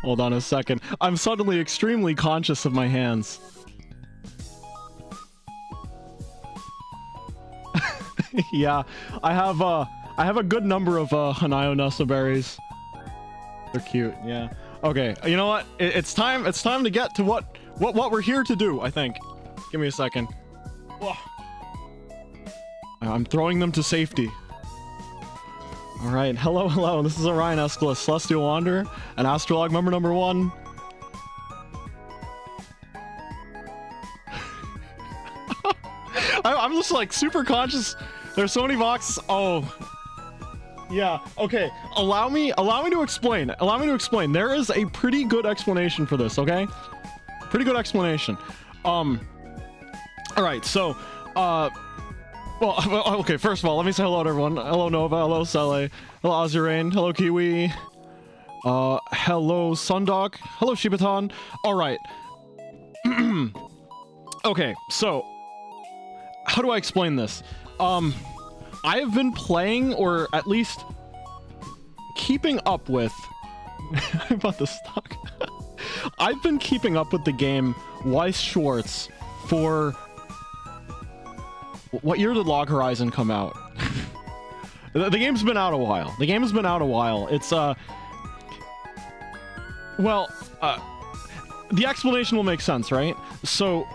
Hold on a second. I'm suddenly extremely conscious of my hands. Yeah, I have a good number of Hanayonessa berries. They're cute, yeah. Okay, you know what? It's time to get to what we're here to do, I think. Give me a second. Whoa. I'm throwing them to safety. Alright, hello, this is Orion, Escalus, Celestial Wanderer, and AstraLog member number 1. I'm just like super conscious. There's so many boxes. Oh. Yeah, okay. Allow me to explain. There is a pretty good explanation for this, okay? Pretty good explanation. Alright, so, well, okay, first of all, let me say hello to everyone. Hello, Nova. Hello, Sele. Hello, Azurain. Hello, Kiwi. Hello, Sundog. Hello, Shibaton. Alright. Okay, so, how do I explain this? I have been playing, or at least keeping up with... I'm about to stock. I've been keeping up with the game Weiss Schwarz for... What year did Log Horizon come out? The game's been out a while. It's, well, the explanation will make sense, right? So,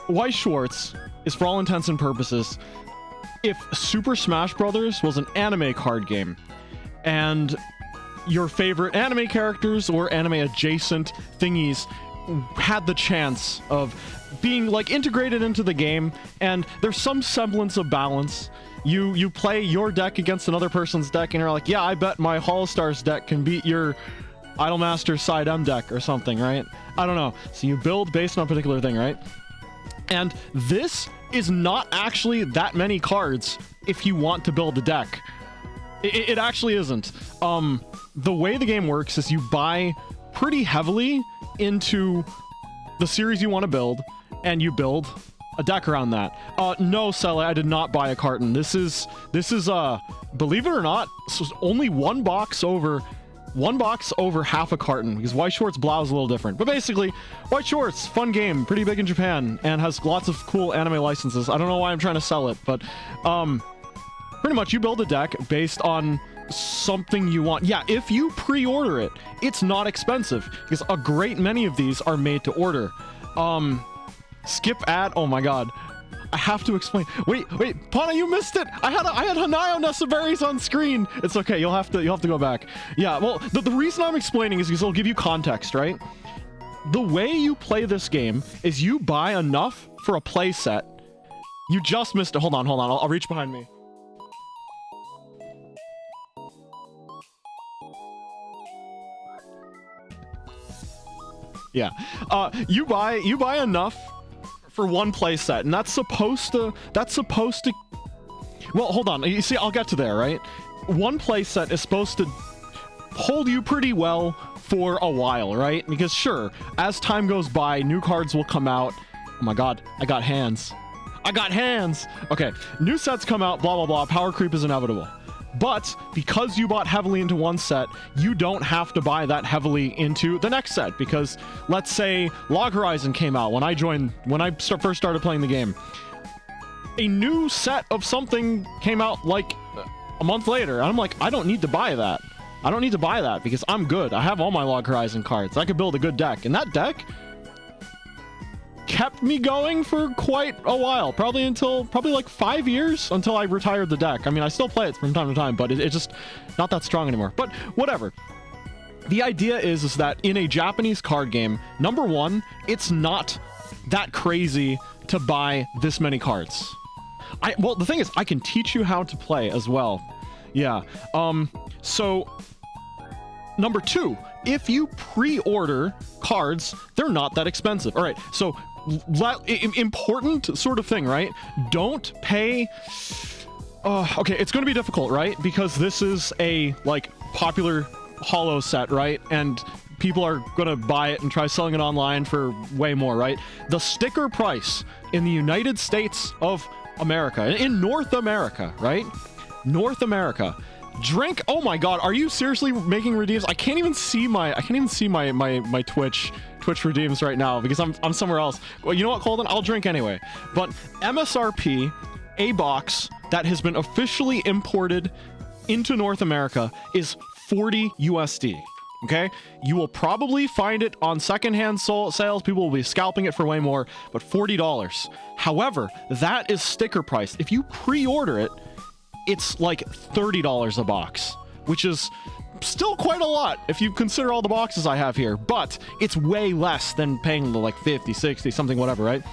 Weiss Schwarz is, for all intents and purposes, if Super Smash Bros. Was an anime card game, and your favorite anime characters or anime adjacent thingies had the chance of being like integrated into the game, and there's some semblance of balance. You play your deck against another person's deck, and you're like, yeah, I bet my HOLOSTARS deck can beat your Idolmaster Side M deck or something, right? I don't know. So you build based on a particular thing, right? And this is not actually that many cards if you want to build a deck. It actually isn't. The way the game works is you buy pretty heavily into the series you want to build, and you build a deck around that. No, Sele, I did not buy a carton. This is believe it or not, this was only one box over half a carton, because Weiss Schwarz Blau is a little different. But basically, Weiss Schwarz, fun game, pretty big in Japan, and has lots of cool anime licenses. I don't know why I'm trying to sell it, but pretty much you build a deck based on something you want. Yeah, if you pre-order it, it's not expensive, because a great many of these are made to order. Skip ad, oh my god. I have to explain. Wait, Pana, you missed it. I had Hanayonessa berries on screen. It's okay. You'll have to go back. Yeah. Well, the reason I'm explaining is because it'll give you context, right? The way you play this game is you buy enough for a play set. You just missed it. Hold on. I'll reach behind me. Yeah. You buy enough for one play set, and that's supposed to well, hold on, you see, I'll get to there, right? One play set is supposed to hold you pretty well for a while, right? Because sure, as time goes by, new cards will come out. Oh my god, I got hands. Okay, new sets come out, blah blah blah, power creep is inevitable. But because you bought heavily into one set, you don't have to buy that heavily into the next set, because let's say Log Horizon came out when I first started playing the game. A new set of something came out like a month later, and I'm like, I don't need to buy that. Because I'm good. I have all my Log Horizon cards. I could build a good deck, and that deck kept me going for quite a while, probably like 5 years, until I retired the deck. I mean, I still play it from time to time, but it's just not that strong anymore. But whatever. The idea is that in a Japanese card game, number one, it's not that crazy to buy this many cards. Well, the thing is, I can teach you how to play as well. Yeah. So number two, if you pre-order cards, they're not that expensive. All right. So important sort of thing, right? Don't pay. Okay, it's going to be difficult, right? Because this is a like popular holo set, right? And people are going to buy it and try selling it online for way more, right? The sticker price in the United States of America, in North America, right? North America, Drink. Oh my god, are you seriously making redeems? I can't even see my Twitch redeems right now because I'm somewhere else. Well, you know what, Colden? I'll drink anyway. But MSRP, a box that has been officially imported into North America is 40 USD. Okay, you will probably find it on secondhand sales. People will be scalping it for way more, but $40. However, that is sticker price. If you pre-order it, it's like $30 a box, which is still quite a lot if you consider all the boxes I have here, but it's way less than paying the like 50, 60, something, whatever, right?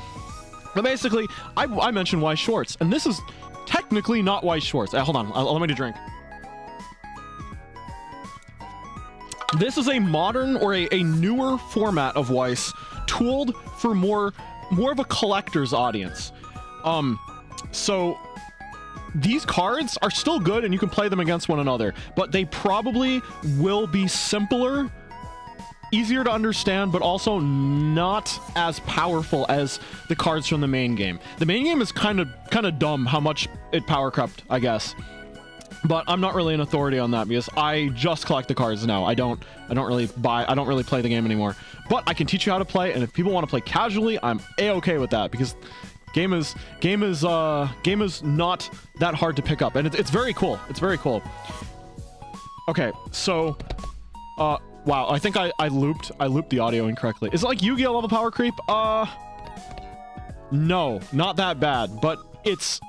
But basically, I mentioned Weiss Schwarz, and this is technically not Weiss Schwarz. Hold on, let me drink. This is a modern or a newer format of Weiss, tooled for more of a collector's audience. So these cards are still good and you can play them against one another, but they probably will be simpler, easier to understand, but also not as powerful as the cards from the main game. The main game is kind of dumb how much it power crept, I guess. But I'm not really an authority on that because I just collect the cards now. I don't really play the game anymore. But I can teach you how to play, and if people want to play casually, I'm a-okay with that because game is not that hard to pick up, and it's very cool. It's very cool. Okay, so wow, I think I looped the audio incorrectly. Is it like Yu-Gi-Oh level power creep? No, not that bad, but it's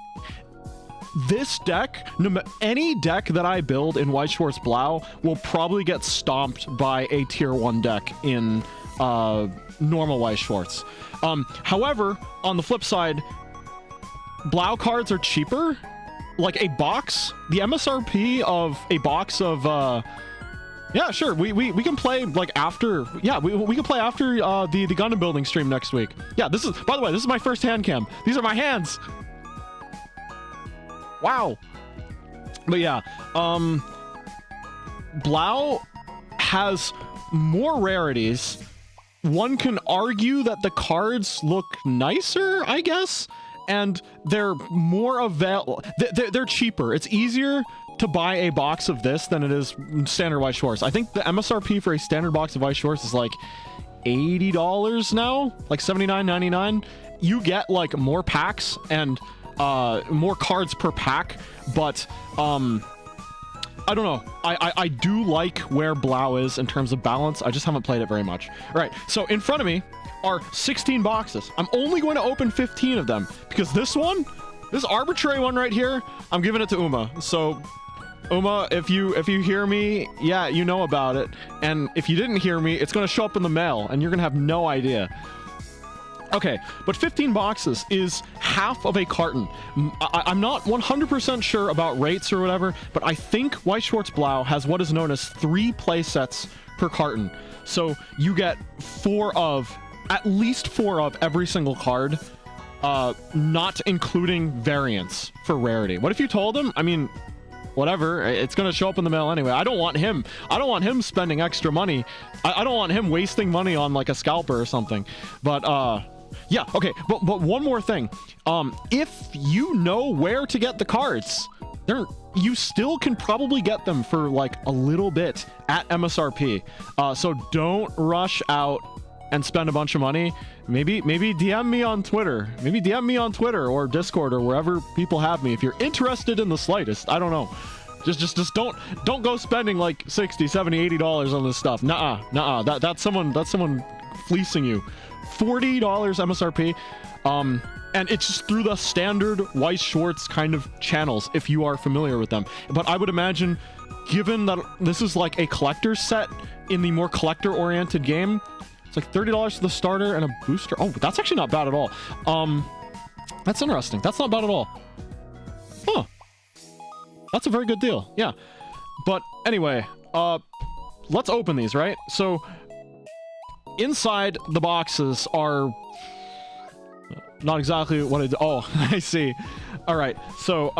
this deck, any deck that I build in Weiss Schwarz Blau will probably get stomped by a tier 1 deck in normal Weiss Schwarz. However, on the flip side, Blau cards are cheaper. Like a box, the MSRP of a box of yeah, sure, we can play like after, yeah, we can play after the Gundam building stream next week. Yeah, this is, by the way, this is my first hand cam. These are my hands. Wow. But yeah, Blau has more rarities. One can argue that the cards look nicer, I guess, and they're more available. They're cheaper. It's easier to buy a box of this than it is standard Weiss Schwarz. I think the MSRP for a standard box of Weiss Schwarz is like $80 now, like $79.99. You get like more packs and more cards per pack, but I don't know. I do like where Blau is in terms of balance. I just haven't played it very much. All right, so in front of me are 16 boxes. I'm only going to open 15 of them because this arbitrary one right here, I'm giving it to Uma. So Uma, if you hear me, yeah, you know about it. And if you didn't hear me, it's going to show up in the mail and you're going to have no idea. Okay, but 15 boxes is half of a carton. I'm not 100% sure about rates or whatever, but I think Weiss Schwarz Blau has what is known as 3 play sets per carton. So you get at least 4 of every single card, not including variants for rarity. What if you told him? I mean, whatever, it's gonna show up in the mail anyway. I don't want him spending extra money. I don't want him wasting money on like a scalper or something. But yeah, okay, but one more thing. If you know where to get the cards, you still can probably get them for like a little bit at MSRP. So don't rush out and spend a bunch of money. Maybe DM me on Twitter. Maybe DM me on Twitter or Discord or wherever people have me if you're interested in the slightest. I don't know. Just don't go spending like $60, $70, $80 on this stuff. Nuh-uh. That's someone fleecing you. $40 MSRP. And it's just through the standard Weiss Schwarz kind of channels if you are familiar with them. But I would imagine, given that this is like a collector's set in the more collector-oriented game, it's like $30 for the starter and a booster. Oh, that's actually not bad at all. That's interesting. That's not bad at all. Huh. That's a very good deal. Yeah. But anyway, let's open these, right? So inside the boxes are not exactly what I do. Oh, I see. All right. So,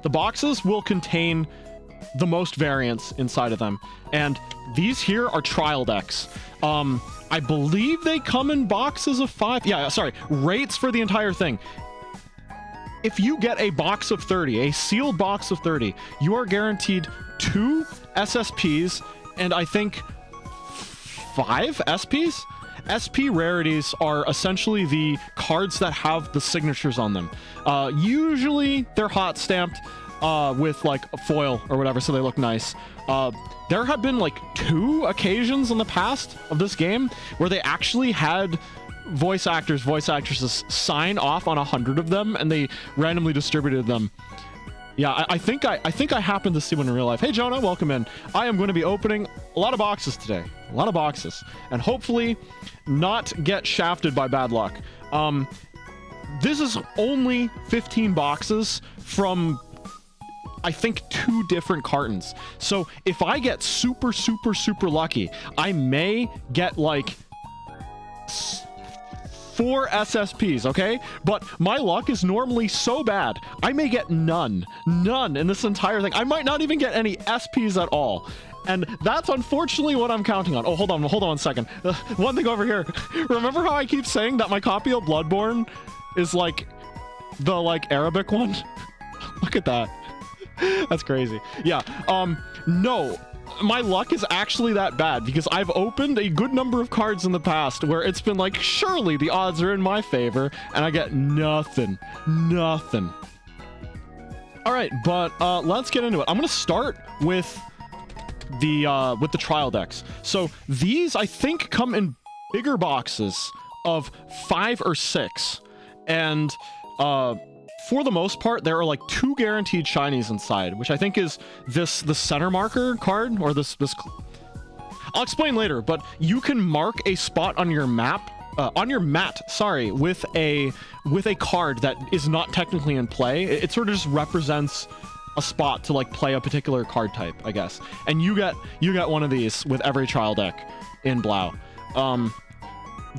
the boxes will contain the most variants inside of them. And these here are trial decks. I believe they come in boxes of 5. Yeah, sorry. Rates for the entire thing. if you get a box of 30, a sealed box of 30, you are guaranteed 2 SSPs and I think 5 SPs? SP rarities are essentially the cards that have the signatures on them. Usually they're hot stamped with like a foil or whatever, so they look nice. There have been like 2 occasions in the past of this game where they actually had voice actresses sign off on 100 of them, and they randomly distributed them. Yeah, I think I happened to see one in real life. Hey Jonah, welcome in. I am going to be opening a lot of boxes today, a lot of boxes, and hopefully not get shafted by bad luck. This is only 15 boxes from, I think, 2 different cartons. So if I get super lucky, I may get like 4 SSPs, okay? But my luck is normally so bad, I may get none in this entire thing. I might not even get any SPs at all. And that's unfortunately what I'm counting on. Oh, hold on one second. One thing over here. Remember how I keep saying that my copy of Bloodborne is like the Arabic one? Look at that. That's crazy. Yeah, no. My luck is actually that bad because I've opened a good number of cards in the past where it's been like, surely the odds are in my favor, and I get nothing. All right, but let's get into it. I'm gonna start with the trial decks. So these, I think, come in bigger boxes of 5 or 6, and for the most part, there are like 2 guaranteed shinies inside, which I think is the center marker card, or this. I'll explain later, but you can mark a spot on your map, sorry, with a card that is not technically in play. It sort of just represents a spot to like play a particular card type, I guess. And you get one of these with every trial deck in Blau.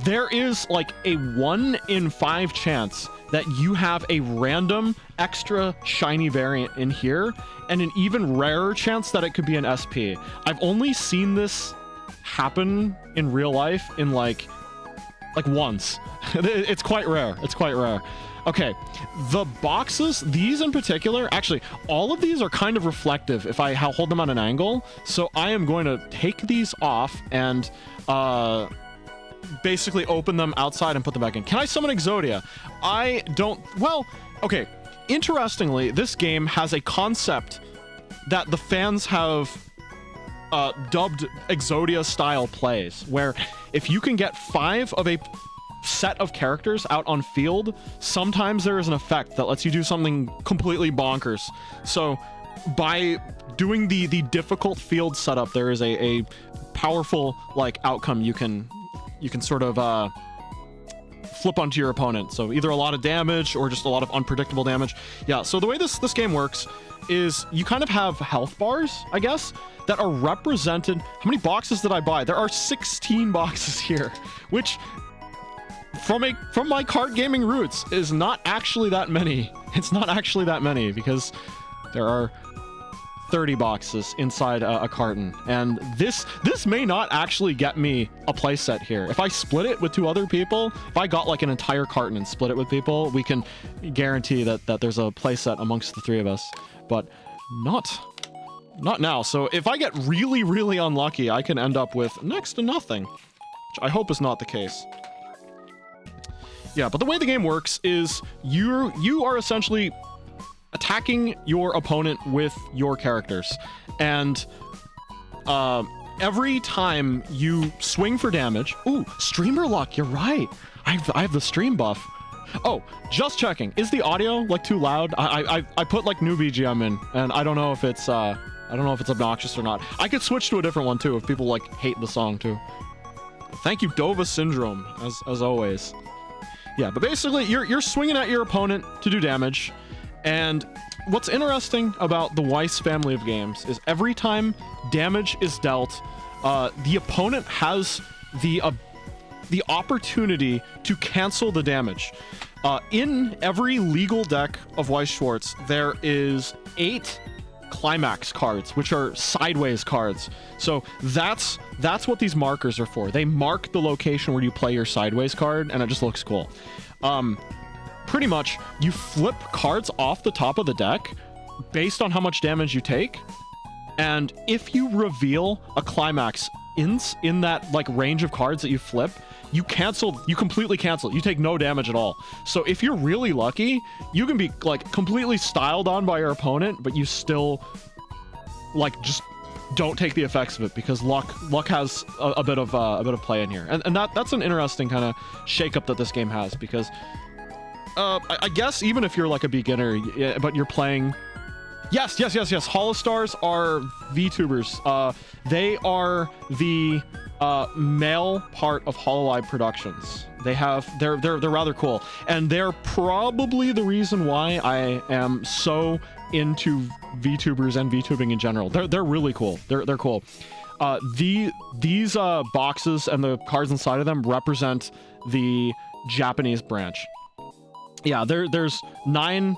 There is like a 1 in 5 chance that you have a random extra shiny variant in here, and an even rarer chance that it could be an SP. I've only seen this happen in real life in like once. It's quite rare. Okay, the boxes, these in particular, actually, all of these are kind of reflective if I hold them at an angle. So I am going to take these off and basically open them outside and put them back in. Can I summon Exodia? I don't... Well, okay. Interestingly, this game has a concept that the fans have dubbed Exodia-style plays, where if you can get 5 of a set of characters out on field, sometimes there is an effect that lets you do something completely bonkers. So by doing the difficult field setup, there is a powerful like outcome you can sort of flip onto your opponent. So either a lot of damage or just a lot of unpredictable damage. Yeah, so the way this game works is you kind of have health bars, I guess, that are represented. How many boxes did I buy? There are 16 boxes here, which from my card gaming roots is not actually that many. It's not actually that many because there are 30 boxes inside a carton, and this may not actually get me a playset here. If I split it with 2 other people, if I got like an entire carton and split it with people, we can guarantee that there's a playset amongst the 3 of us, but not now. So if I get really unlucky, I can end up with next to nothing, which I hope is not the case. Yeah, but the way the game works is you are essentially attacking your opponent with your characters, and every time you swing for damage... Ooh, streamer luck, you're right. I have the stream buff. Oh, just checking. Is the audio like too loud? I put like new BGM in, and I don't know if it's obnoxious or not. I could switch to a different one too if people like hate the song too. Thank you, Dova Syndrome, as always. Yeah, but basically you're swinging at your opponent to do damage. And what's interesting about the Weiss family of games is every time damage is dealt, the opponent has the opportunity to cancel the damage. In every legal deck of Weiss Schwarz, there is 8 climax cards, which are sideways cards. So that's what these markers are for. They mark the location where you play your sideways card, and it just looks cool. pretty much you flip cards off the top of the deck based on how much damage you take, and if you reveal a climax in that like range of cards that you flip, you completely cancel. You take no damage at all. So if you're really lucky, you can be like completely styled on by your opponent, but you still like just don't take the effects of it, because luck has a bit of play in here, and that's an interesting kind of shakeup that this game has, because I guess even if you're like a beginner, but you're playing. Yes. HOLOSTARS are vtubers. They are the male part of HoloLive Productions. They're rather cool, and they're probably the reason why I am so into VTubers and VTubing in general. They're really cool. They're cool. These boxes and the cards inside of them represent the Japanese branch. Yeah, there's nine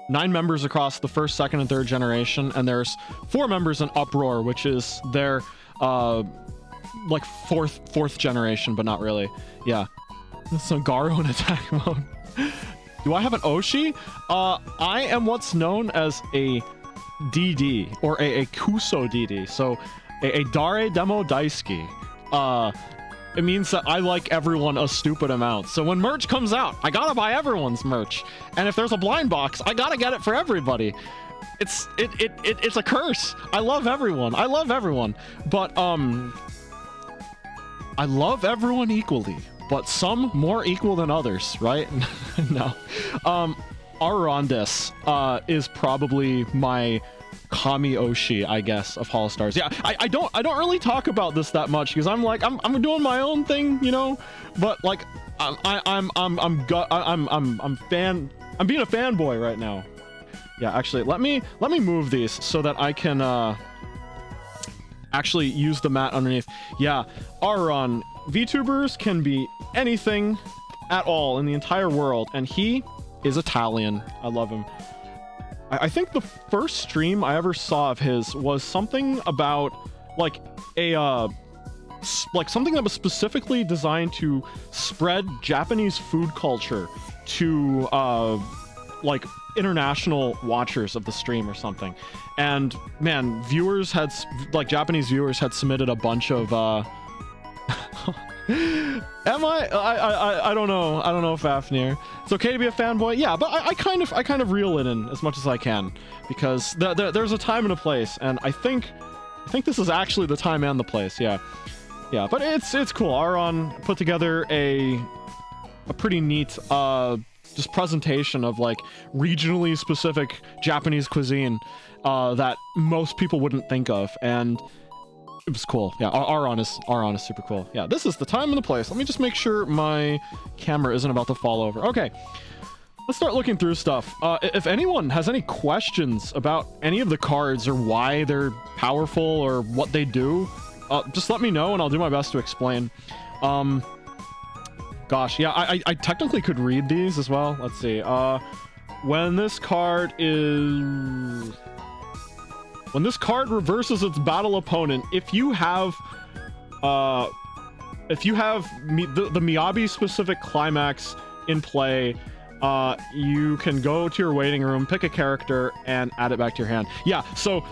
members across the first, second, and third generation, and there's 4 members in Uproar, which is their like fourth generation, but not really. Yeah, so Garo in attack mode. Do I have an Oshi? I am what's known as a DD, or a Kuso DD, so a Dare Demo Daisuki. It means that I like everyone a stupid amount. So when merch comes out, I gotta buy everyone's merch. And if there's a blind box, I gotta get it for everybody. It's a curse. I love everyone. But I love everyone equally, but some more equal than others, right? No. Arondis is probably my Kami Oshi, I guess, of HoloStars. Yeah, I don't really talk about this that much, because I'm like I'm doing my own thing, you know. But like I'm being a fanboy right now. Yeah, actually, let me move these so that I can actually use the mat underneath. Yeah, Aron, VTubers can be anything at all in the entire world, and he is Italian. I love him. I think the first stream I ever saw of his was something about like something that was specifically designed to spread Japanese food culture to like international watchers of the stream or something. And man, Japanese viewers had submitted a bunch of I don't know, Fafnir. It's okay to be a fanboy, yeah, but I kind of reel it in as much as I can, because there's a time and a place, and I think this is actually the time and the place. Yeah, but it's cool. Aron put together a pretty neat just presentation of like regionally specific Japanese cuisine that most people wouldn't think of, and it was cool. Yeah, Aron is super cool. Yeah, this is the time and the place. Let me just make sure my camera isn't about to fall over. Okay, let's start looking through stuff. If anyone has any questions about any of the cards or why they're powerful or what they do, just let me know and I'll do my best to explain. Gosh, yeah, I technically could read these as well. Let's see. When this card reverses its battle opponent, if you have the Miyabi specific climax in play, you can go to your waiting room, pick a character, and add it back to your hand. Yeah, so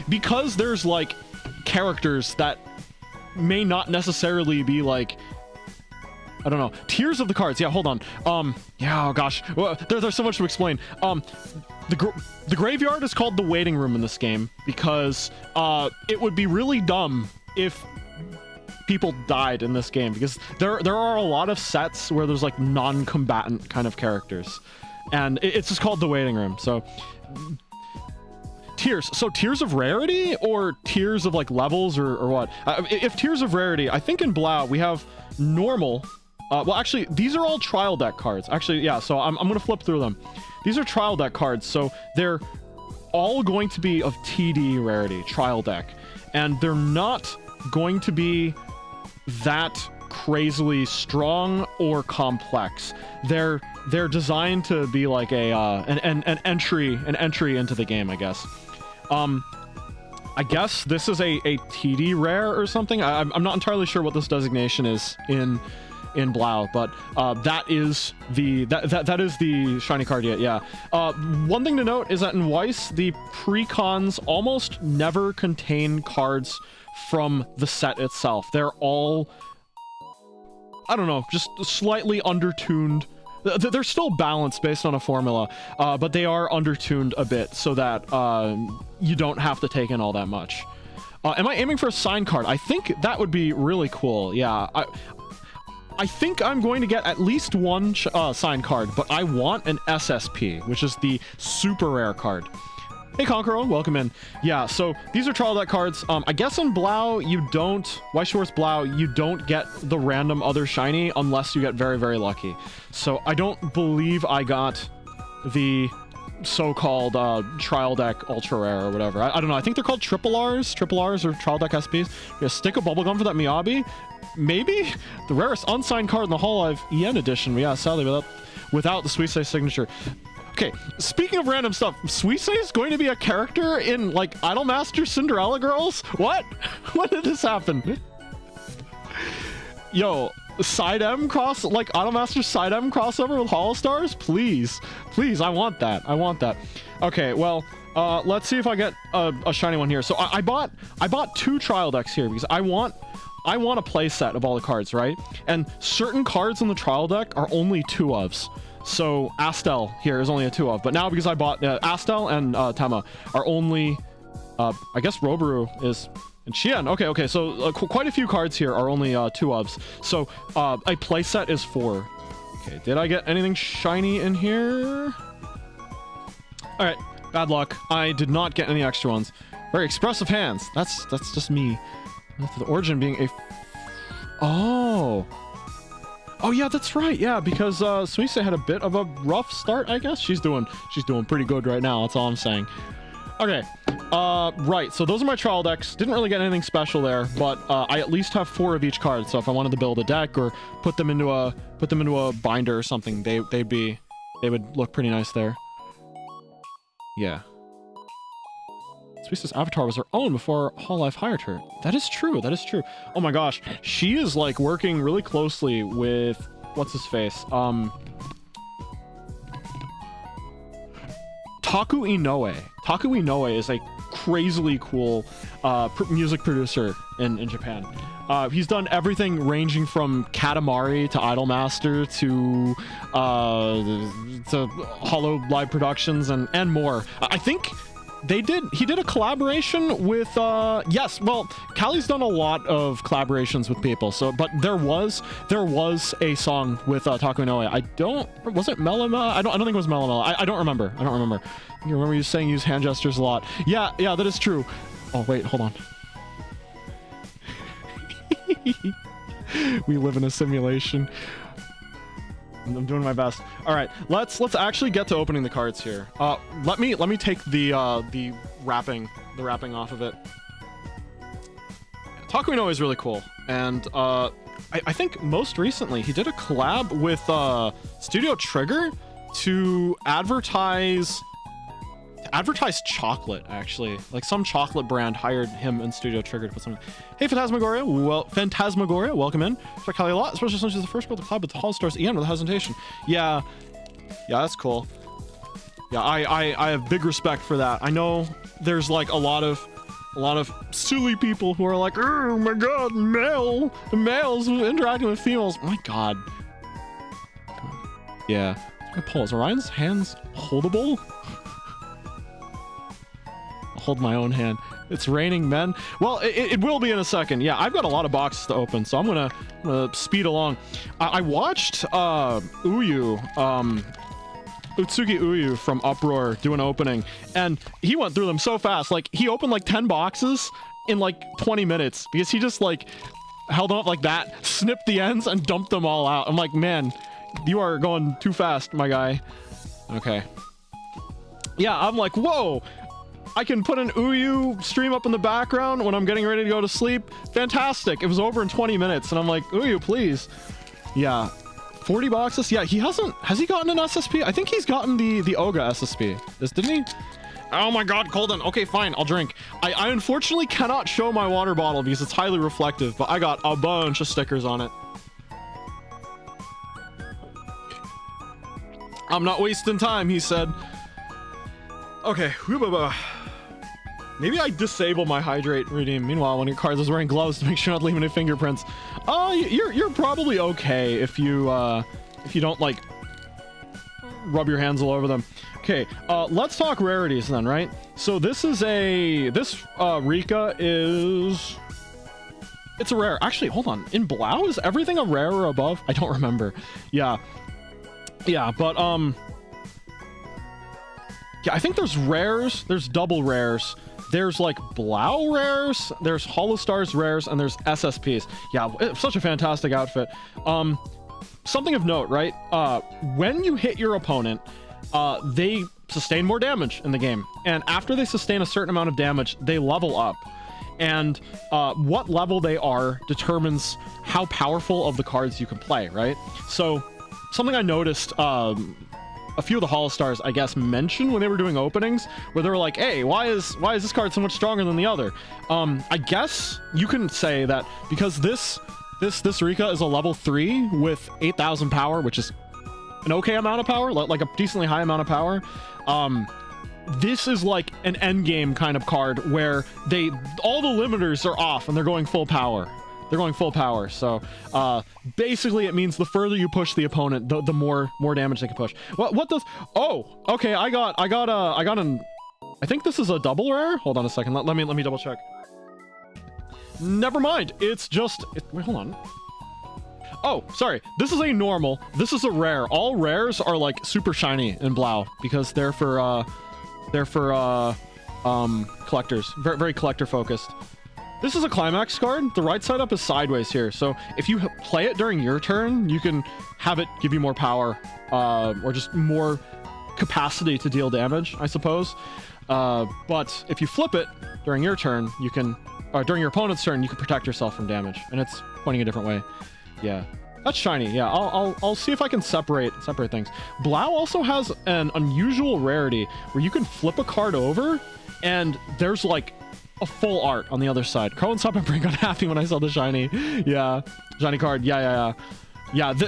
because there's like characters that may not necessarily be like, I don't know, tiers of the cards. Yeah, hold on. Yeah, oh gosh, well, there's so much to explain. The graveyard is called the waiting room in this game because it would be really dumb if people died in this game, because there are a lot of sets where there's like non-combatant kind of characters, and it's just called the waiting room. So tiers of rarity, or tiers of like levels, or what? If tiers of rarity, I think in Blau we have normal. Well, actually, these are all trial deck cards. Actually, yeah, so I'm gonna flip through them. These are trial deck cards, so they're all going to be of TD rarity, trial deck, and they're not going to be that crazily strong or complex. They're designed to be like an entry into the game, I guess. I guess this is a TD rare or something. I'm not entirely sure what this designation is in in Blau, but that is the shiny card yet. Yeah. One thing to note is that in Weiss, the pre-cons almost never contain cards from the set itself. They're all, I don't know, just slightly undertuned. They're still balanced based on a formula, but they are undertuned a bit so that you don't have to take in all that much. Am I aiming for a sign card? I think that would be really cool. Yeah, I think I'm going to get at least one sign card, but I want an SSP, which is the super rare card. Hey Conqueror, welcome in. Yeah, so these are trial deck cards. I guess in Blau, you don't, Weiss Schwarz Blau, you don't get the random other shiny unless you get very, very lucky. So I don't believe I got the so-called trial deck ultra rare or whatever. I don't know. I think they're called triple R's or trial deck SPs. Yeah, stick a bubblegum for that Miyabi. Maybe the rarest unsigned card in the Whole Life EN edition. Yeah, sadly without the Suisse signature. Okay, speaking of random stuff, Suisse is going to be a character in, like, Idolmaster Cinderella Girls? What? When did this happen? Yo, Side M cross, like, Idolmaster Side M crossover with HOLOSTARS? Please. Please, I want that. I want that. Okay, well, let's see if I get a shiny one here. So I bought 2 trial decks here because I want a play set of all the cards, right? And certain cards in the trial deck are only 2-ofs. So Astel here is only a 2-of, but now because I bought Astel and Tema are only, I guess Roboru is, and Xian. Okay, so quite a few cards here are only 2-ofs. So a playset is 4. Okay, did I get anything shiny in here? All right, bad luck. I did not get any extra ones. Very expressive hands. That's just me. The origin being a, Oh yeah, that's right. Yeah, because Suisse had a bit of a rough start, I guess. She's doing pretty good right now. That's all I'm saying. Okay, right. So those are my trial decks. Didn't really get anything special there, but I at least have 4 of each card. So if I wanted to build a deck or put them into a binder or something, they would look pretty nice there. Yeah. Suisse's avatar was her own before Hololive hired her. That is true. That is true. Oh my gosh. She is like working really closely with what's his face? Taku Inoue. Taku Inoue is a crazily cool music producer in Japan. He's done everything ranging from Katamari to Idolmaster to Hololive Productions and more. I think he did a collaboration with yes, well, Callie's done a lot of collaborations with people, so but there was a song with Taku Inoue. Was it Mellow? I don't think it was Mellow. I don't remember. You remember you saying use hand gestures a lot. Yeah, that is true. Oh wait, hold on. We live in a simulation. I'm doing my best. All right, let's actually get to opening the cards here. Let me take the wrapping off of it. Taku Inoue is really cool, and I think most recently he did a collab with Studio Trigger to advertise chocolate, actually. Like some chocolate brand hired him and Studio Trigger to put something. Hey, Phantasmagoria, welcome in. For Kelly a lot, especially since she's the first girl to collab with the HOLOSTARS EN with hesitation. Yeah, that's cool. Yeah, I have big respect for that. I know there's like a lot of silly people who are like, oh my god, males interacting with females. My god. Yeah. My poll is Orion's hands holdable? Hold my own hand. It's raining men. Well, it will be in a second. Yeah, I've got a lot of boxes to open, so I'm gonna speed along. I watched Utsugi Uyu from Uproar do an opening, and he went through them so fast. Like, he opened like 10 boxes in like 20 minutes because he just like held them up like that, snipped the ends, and dumped them all out. I'm like, man, you are going too fast, my guy. Okay. Yeah, I'm like, whoa. I can put an Uyu stream up in the background when I'm getting ready to go to sleep. Fantastic. It was over in 20 minutes, and I'm like, Uyu, please. Yeah. 40 boxes? Yeah, has he gotten an SSP? I think he's gotten the Oga SSP. Didn't he? Oh my god, Colden. Okay, fine, I'll drink. I unfortunately cannot show my water bottle because it's highly reflective, but I got a bunch of stickers on it. I'm not wasting time, he said. Okay. Maybe I disable my hydrate redeem. Meanwhile, one of your cards is wearing gloves to make sure not to leave any fingerprints. You're probably okay if you don't like rub your hands all over them. Okay, let's talk rarities then, right? So this Rika is, it's a rare. Actually, hold on. In Blau, is everything a rare or above? I don't remember. Yeah, but yeah, I think there's rares, there's double rares. There's like Blau rares, there's HOLOSTARS rares, and there's SSPs. Yeah, it's such a fantastic outfit. Something of note, right? When you hit your opponent, they sustain more damage in the game. And after they sustain a certain amount of damage, they level up. And what level they are determines how powerful of the cards you can play, right? So something I noticed, a few of the HOLOSTARS, I guess, mentioned when they were doing openings, where they were like, hey, why is this card so much stronger than the other? I guess you can say that because this Rika is a level 3 with 8,000 power, which is an okay amount of power, like a decently high amount of power. This is like an end game kind of card where all the limiters are off and they're going full power. They're going full power. So basically it means the further you push the opponent, the more damage they can push. What does, oh, okay, I got an, I think this is a double rare. Hold on a second. Let me double check. Never mind. It's just, wait, hold on. Oh, sorry. This is a normal. This is a rare. All rares are like super shiny in Blau because they're for collectors. Very, very collector focused. This is a climax card. The right side up is sideways here. So if you play it during your turn, you can have it give you more power, or just more capacity to deal damage, I suppose. But if you flip it during your turn, you can, or during your opponent's turn, you can protect yourself from damage, and it's pointing a different way. Yeah, that's shiny. Yeah, I'll see if I can separate things. Blau also has an unusual rarity where you can flip a card over, and there's like a full art on the other side. Carl and Stop and Brink got happy when I saw the shiny. Yeah, shiny card. Yeah.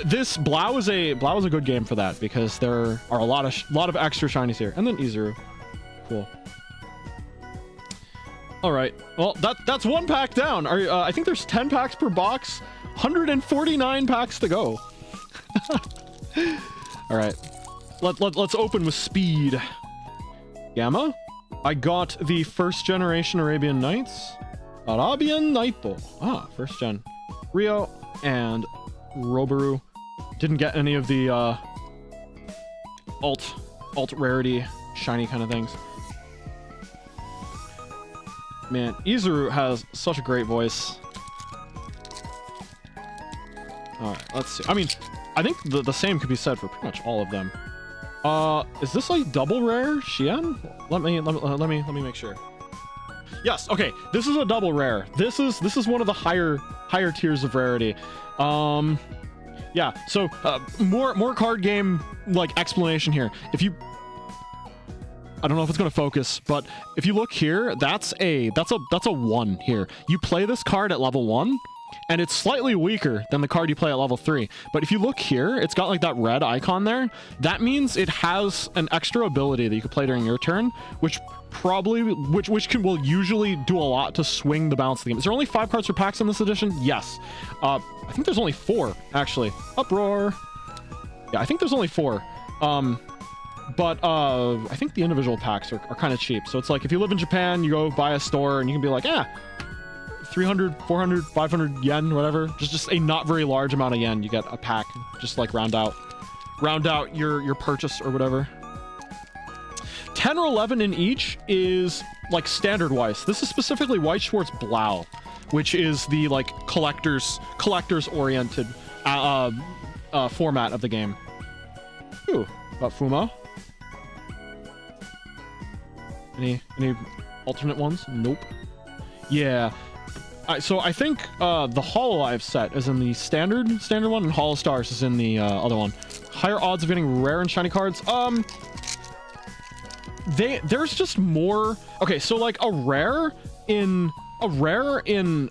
This Blau is a good game for that because there are a lot of extra shinies here, and then Izuru. Cool. All right. Well, that's one pack down. I think there's 10 packs per box. 149 packs to go. All right. Let's open with speed. Gamma. I got the first generation Arabian Nights. Arabian Nighto. Ah, first gen. Rio and Robaru. Didn't get any of the alt rarity shiny kind of things. Man, Izuru has such a great voice. Alright, let's see. I mean, I think the same could be said for pretty much all of them. Is this a double rare Xian? Let me make sure. Yes, okay. This is a double rare. This is one of the higher tiers of rarity. Yeah, so more card game like explanation here. If you, I don't know if it's going to focus, but if you look here, that's a 1 here. You play this card at level 1, and it's slightly weaker than the card you play at level 3. But if you look here, it's got like that red icon there. That means it has an extra ability that you can play during your turn, which will usually do a lot to swing the balance of the game. Is there only 5 cards per packs in this edition? Yes. I think there's only 4 actually. Uproar. Yeah, I think there's only 4. But I think the individual packs are kind of cheap. So it's like if you live in Japan, you go buy a store and you can be like, 300, 400, 500 yen, whatever. Just a not very large amount of yen. You get a pack, just like round out your purchase or whatever. 10 or 11 in each is like standard Weiss. This is specifically Weiss Schwarz Blau, which is the like collectors oriented format of the game. Ooh, about Fuma. Any alternate ones? Nope. Yeah. So I think the HoloLive set is in the standard one, and HoloStars is in the other one. Higher odds of getting rare and shiny cards. There's just more. Okay, so like a rare in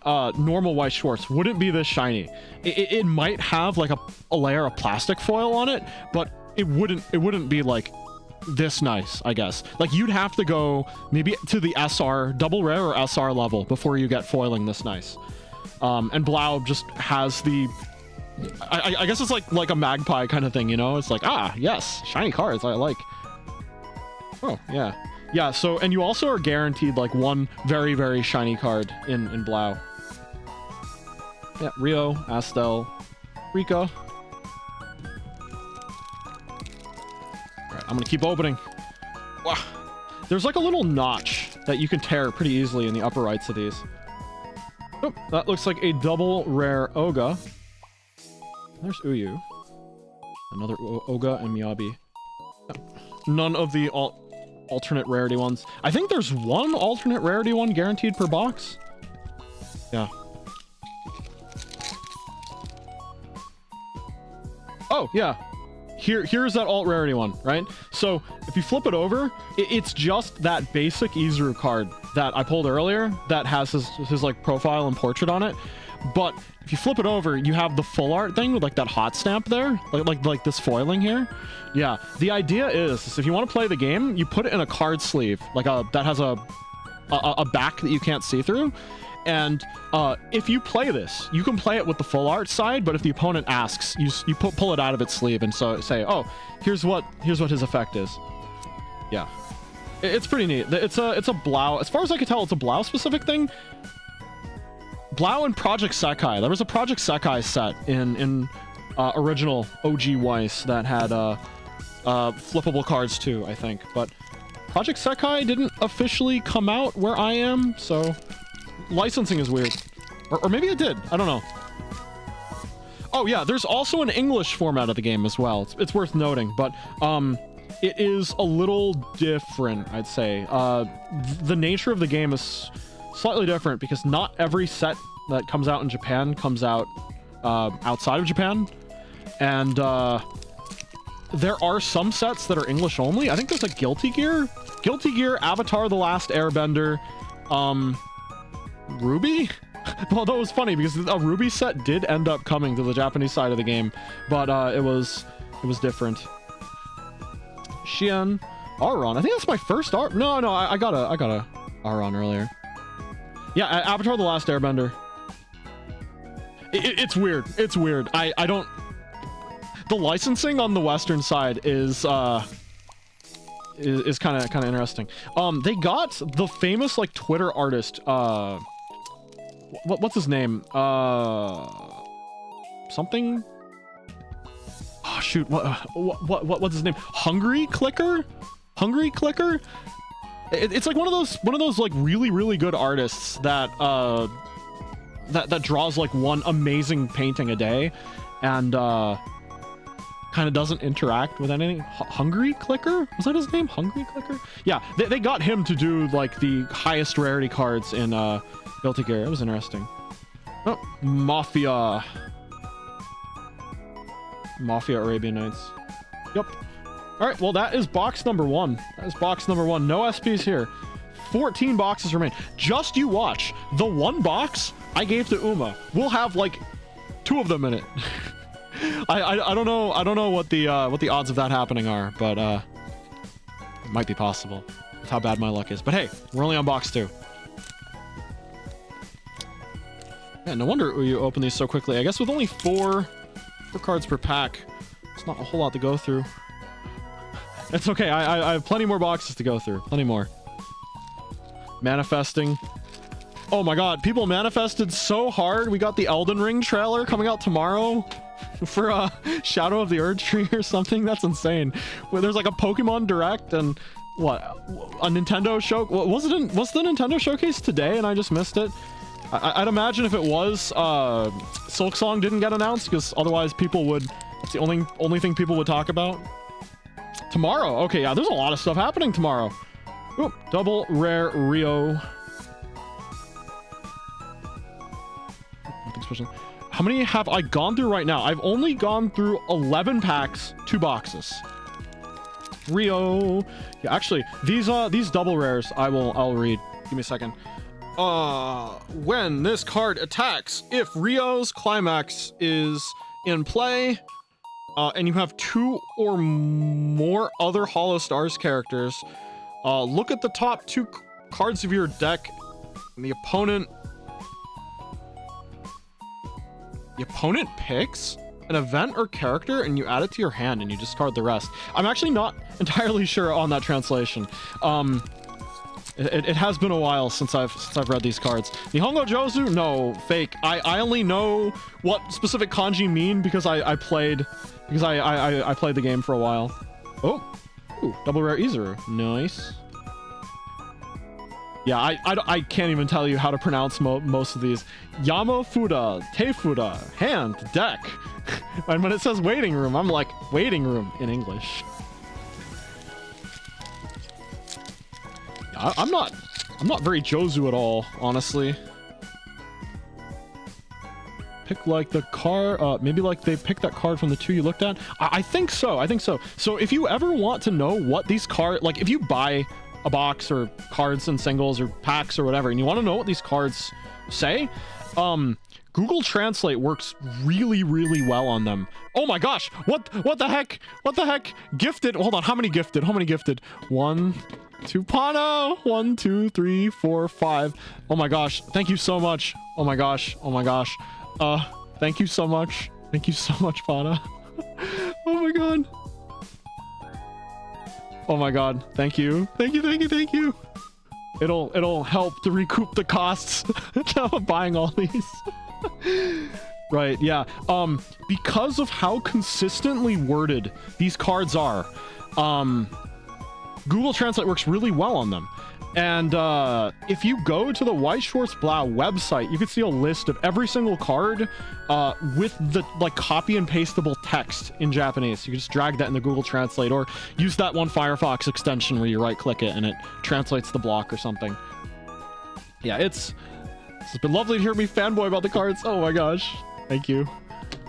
normal Weiss Schwarz wouldn't be this shiny. It might have like a layer of plastic foil on it, but it wouldn't be like this nice, I guess. Like you'd have to go maybe to the SR double rare or SR level before you get foiling this nice. And Blau just has the I guess it's like a magpie kind of thing, you know? It's like, ah, yes, shiny cards I like. Oh, yeah. Yeah, so, and you also are guaranteed like one very, very shiny card in Blau. Yeah, Rio, Astel, Rika. All right, I'm gonna keep opening. Wow. There's like a little notch that you can tear pretty easily in the upper rights of these. Oh, that looks like a double rare Oga. There's Uyu. Another Oga and Miyabi. None of the alternate rarity ones. I think there's one alternate rarity one guaranteed per box. Yeah. Oh, yeah. Here's that alt rarity one, right? So if you flip it over, it's just that basic Izuru card that I pulled earlier that has his like profile and portrait on it. But if you flip it over, you have the full art thing with like that hot stamp there, like this foiling here. Yeah, the idea is if you want to play the game, you put it in a card sleeve, like that has a back that you can't see through. And if you play this, you can play it with the full art side, but if the opponent asks, you pull it out of its sleeve and so say, oh, here's what his effect is. Yeah, it's pretty neat. It's a Blau. As far as I can tell, it's a Blau specific thing. Blau and Project Sekai. There was a Project Sekai set in original OG Weiss that had flippable cards too, I think. But Project Sekai didn't officially come out where I am, so licensing is weird. Or maybe it did. I don't know. Oh yeah, there's also an English format of the game as well. It's worth noting, but it is a little different, I'd say. The nature of the game is slightly different because not every set that comes out in Japan comes out outside of Japan, and there are some sets that are English only. I think there's a Guilty Gear, Avatar: The Last Airbender, Ruby. Well, that was funny because a Ruby set did end up coming to the Japanese side of the game, but it was different. Xian, Aron. I think that's my first art. No, I got a Aron earlier. Yeah, Avatar: The Last Airbender. It's weird. It's weird. I don't. The licensing on the Western side is kind of interesting. They got the famous like Twitter artist. What's his name? Something. Oh shoot! What's his name? Hungry Clicker. It's like one of those like really good artists that that draws like one amazing painting a day, and kind of doesn't interact with anything. Hungry Clicker? Was that his name? Hungry Clicker? Yeah, they got him to do like the highest rarity cards in Guilty Gear. It was interesting. Oh, Mafia Arabian Nights. Yep. All right, well, that is box number one. That is box number one. No SPs here. 14 boxes remain. Just you watch. The one box I gave to Uma. We'll have like 2 of them in it. I don't know what the odds of that happening are, but it might be possible with how bad my luck is. But hey, we're only on box 2. Yeah, no wonder you open these so quickly. I guess with only 4 cards per pack, it's not a whole lot to go through. It's okay. I have plenty more boxes to go through. Plenty more. Manifesting. Oh my god, people manifested so hard. We got the Elden Ring trailer coming out tomorrow for Shadow of the Erd Tree or something. That's insane. Where there's like a Pokemon Direct and what, a Nintendo show. Was the Nintendo showcase today and I just missed it? I'd imagine if it was, Silksong didn't get announced because otherwise people would. It's the only thing people would talk about. Tomorrow. Okay, yeah, there's a lot of stuff happening tomorrow. Ooh, double rare Rio. Nothing special. How many have I gone through right now? I've only gone through 11 packs, 2 boxes. Rio. Yeah, actually, these double rares I'll read. Give me a second. When this card attacks, if Rio's climax is in play, and you have 2 or more other HOLOSTARS characters, look at the top 2 cards of your deck, and the opponent picks an event or character, and you add it to your hand, and you discard the rest. I'm actually not entirely sure on that translation. It has been a while since I've read these cards. Nihongo Jozu? No, fake. I only know what specific kanji mean because I played the game for a while. Oh, ooh, double rare Izuru. Nice. Yeah, I can't even tell you how to pronounce most of these. Yamafuda, Teifuda, hand, deck. And when it says waiting room, I'm like, waiting room in English. Yeah, I'm not very Jozu at all, honestly. Pick like the card, maybe like they picked that card from the 2 you looked at. I think so. So if you ever want to know what these cards, like if you buy a box or cards and singles or packs or whatever, and you want to know what these cards say, Google Translate works really, really well on them. Oh my gosh, what the heck? What the heck? Gifted. Hold on, how many gifted? 1, 2 Pano. 1, 2, 3, 4, 5. Oh my gosh, thank you so much. Oh my gosh. Thank you so much. Thank you so much, Pana. Oh my god. Oh my god, thank you. Thank you. It'll help to recoup the costs of buying all these. Right, yeah. Because of how consistently worded these cards are, Google Translate works really well on them. And if you go to the Weiss, Schwarz, Blau website, you can see a list of every single card with the like copy and pastable text in Japanese. You can just drag that in the Google Translate, or use that one Firefox extension where you right click it and it translates the block or something. Yeah, it's been lovely to hear me fanboy about the cards. Oh my gosh, thank you.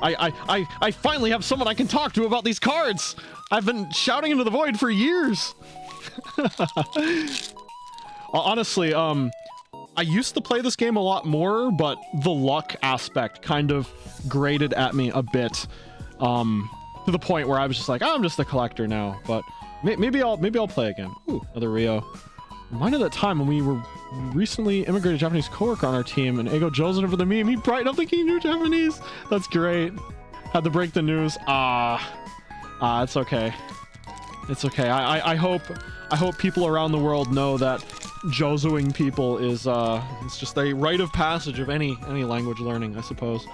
I finally have someone I can talk to about these cards. I've been shouting into the void for years. Honestly, I used to play this game a lot more, but the luck aspect kind of grated at me a bit, to the point where I was just like, I'm just a collector now. But maybe I'll play again. Ooh, another Rio. Reminded that time when we were recently immigrated Japanese coworker on our team, and Ego Josen over the meme, he brightened up like he knew Japanese. That's great. Had to break the news. It's okay. It's okay. I hope people around the world know that Jozoing people is it's just a rite of passage of any language learning, I suppose.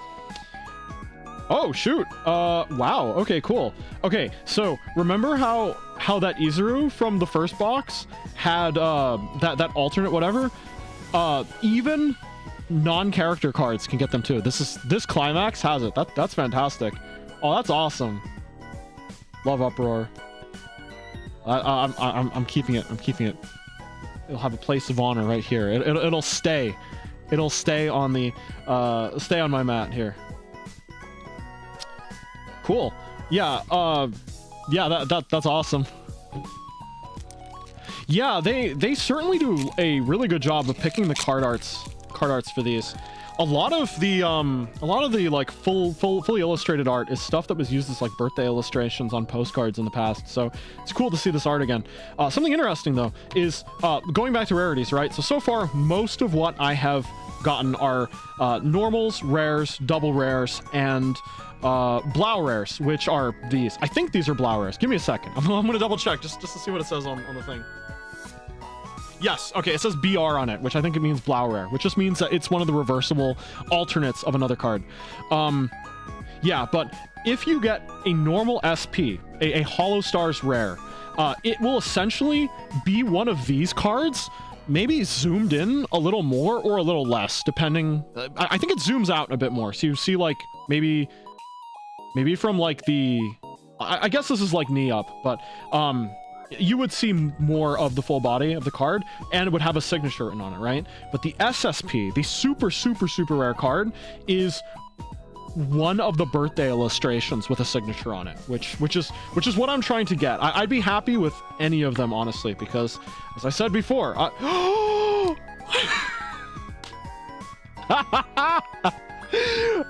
Oh shoot. Wow. Okay, cool. Okay, so remember how that Izuru from the first box had that alternate whatever? Even non-character cards can get them too. This climax has it. That's fantastic. Oh, that's awesome. Love Uproar. I'm keeping it. It'll have a place of honor right here. It'll stay. It'll stay on the stay on my mat here. Cool. Yeah. Yeah. That's awesome. Yeah. They certainly do a really good job of picking the card arts for these. A lot of the like fully illustrated art is stuff that was used as like birthday illustrations on postcards in the past. So it's cool to see this art again. Something interesting though is going back to rarities, right? So far most of what I have gotten are normals, rares, double rares, and Blau rares, which are these. I think these are Blau rares. Give me a second. I'm gonna double check just to see what it says on the thing. Yes, okay, it says BR on it, which I think it means Blau rare, which just means that it's one of the reversible alternates of another card. Yeah, but if you get a normal SP, a HOLOSTARS rare, it will essentially be one of these cards, maybe zoomed in a little more or a little less, depending. I think it zooms out a bit more, so you see like maybe from like the, I guess this is like knee up, but you would see more of the full body of the card, and it would have a signature written on it, right? But the SSP, the super rare card, is one of the birthday illustrations with a signature on it, which is what I'm trying to get. I'd be happy with any of them, honestly, because as I said before,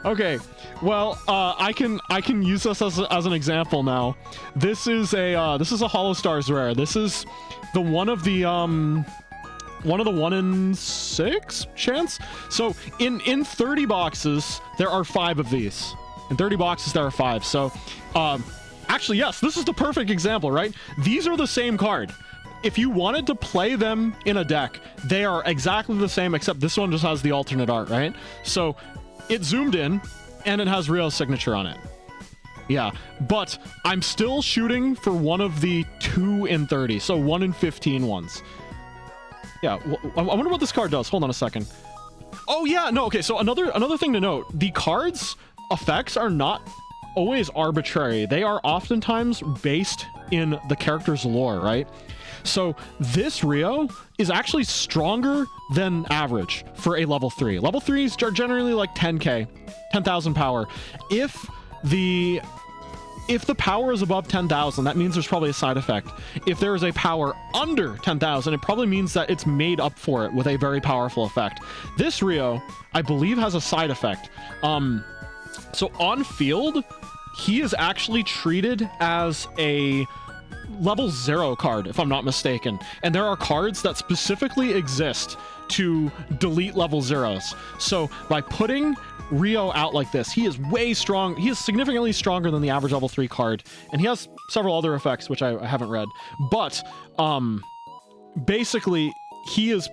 okay, Well, I can use this as an example now. This is a HOLOSTARS rare. This is the one of the 1 in 6 chance. So in 30 boxes there are 5 of these. In 30 boxes there are 5. So actually, yes, this is the perfect example, right? These are the same card. If you wanted to play them in a deck, they are exactly the same, except this one just has the alternate art, right? So it zoomed in and it has Rio's signature on it. Yeah, but I'm still shooting for one of the 2 in 30, so 1 in 15 ones. Yeah, I wonder what this card does. Hold on a second. Oh yeah, no, okay, so another thing to note, the cards effects are not always arbitrary. They are oftentimes based in the character's lore, right? So this Rio is actually stronger than average for a level 3. Level 3s are generally like 10k, 10,000 power. If the power is above 10,000, that means there's probably a side effect. If there is a power under 10,000, it probably means that it's made up for it with a very powerful effect. This Rio, I believe, has a side effect. So on field, he is actually treated as a level 0 card, if I'm not mistaken. And there are cards that specifically exist to delete level 0s. So by putting Rio out like this, he is way strong. He is significantly stronger than the average level 3 card. And he has several other effects, which I haven't read. But basically, he is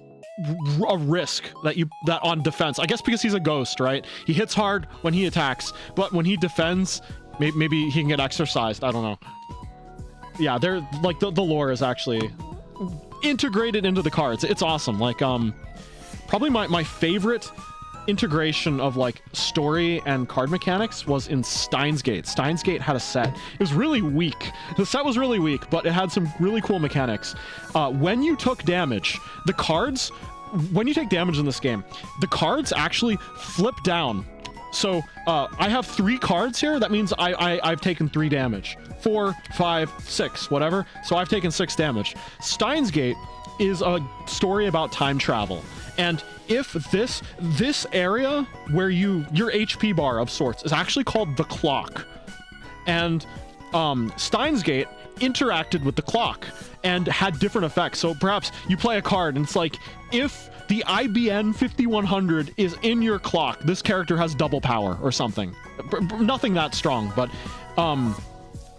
a risk that on defense. I guess because he's a ghost, right? He hits hard when he attacks, but when he defends, maybe he can get exercised. I don't know. Yeah, they're like the lore is actually integrated into the cards. It's awesome. Like probably my favorite integration of like story and card mechanics was in Steins Gate. Steins Gate had a set. It was really weak. The set was really weak, but it had some really cool mechanics. When you took damage, the cards, when you take damage in this game, the cards actually flip down. So I have 3 cards here. That means I've taken 3 damage. 4, 5, 6, whatever. So I've taken 6 damage. Steins Gate is a story about time travel. And if this area where your HP bar of sorts is actually called the clock, and Steins Gate interacted with the clock and had different effects. So perhaps you play a card and it's like, if the IBN 5100 is in your clock, this character has double power or something. Nothing that strong, but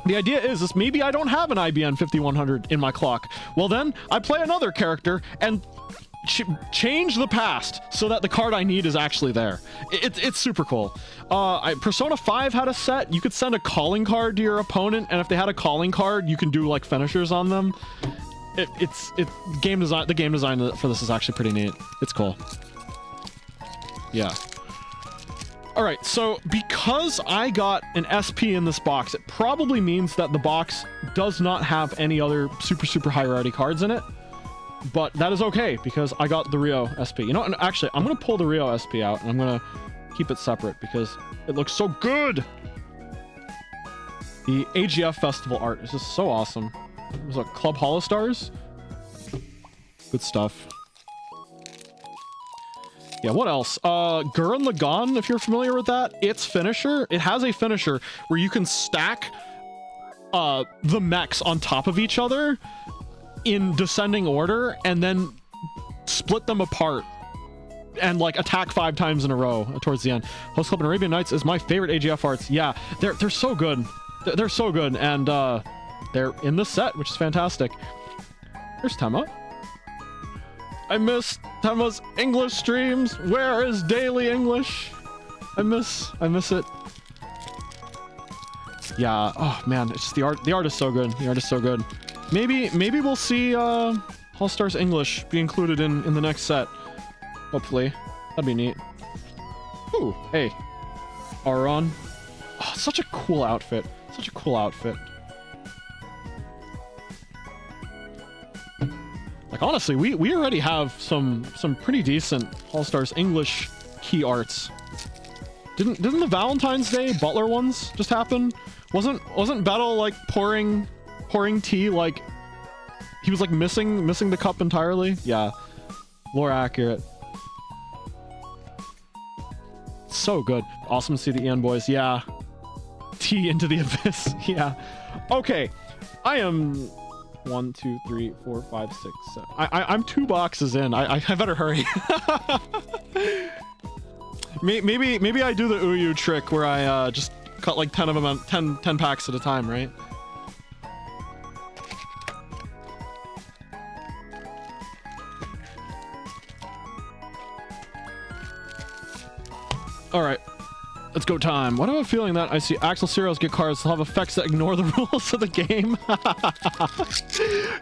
the idea is maybe I don't have an IBN 5100 in my clock. Well, then I play another character and change the past so that the card I need is actually there. It's super cool. Persona 5 had a set. You could send a calling card to your opponent, and if they had a calling card, you can do like finishers on them. The game design for this is actually pretty neat. It's cool. Yeah. All right, so because I got an SP in this box, it probably means that the box does not have any other super high rarity cards in it. But that is okay, because I got the Rio SP. You know, and actually, I'm going to pull the Rio SP out, and I'm going to keep it separate, because it looks so good! The AGF Festival art is just so awesome. It was a Club HOLOSTARS. Good stuff. Yeah, what else? Gurren Lagann, if you're familiar with that, its finisher, it has a finisher where you can stack the mechs on top of each other in descending order and then split them apart and like attack 5 times in a row towards the end. Host Club and Arabian Nights is my favorite AGF arts. Yeah, they're so good. They're so good, and they're in the set, which is fantastic. There's Tema. I miss Tema's English streams. Where is daily English? I miss it. Yeah, oh man, it's just the art is so good. The art is so good. Maybe we'll see HOLOSTARS English be included in the next set. Hopefully. That'd be neat. Ooh, hey. Orion. Oh, such a cool outfit. Such a cool outfit. Like, honestly, we already have some pretty decent HOLOSTARS English key arts. Didn't the Valentine's Day Butler ones just happen? Wasn't Battle like pouring tea, like he was like missing the cup entirely? Yeah, lore accurate. So good. Awesome to see the Ian boys. Yeah. T into the abyss. Yeah. Okay. I am 1, 2, 3, 4, 5, 6, 7. I'm 2 boxes in. I better hurry. maybe I do the Uyu trick where I just cut like 10 of them, 10 packs at a time, right? All right, let's go time. What am I feeling that I see Axel Serials get cards that have effects that ignore the rules of the game?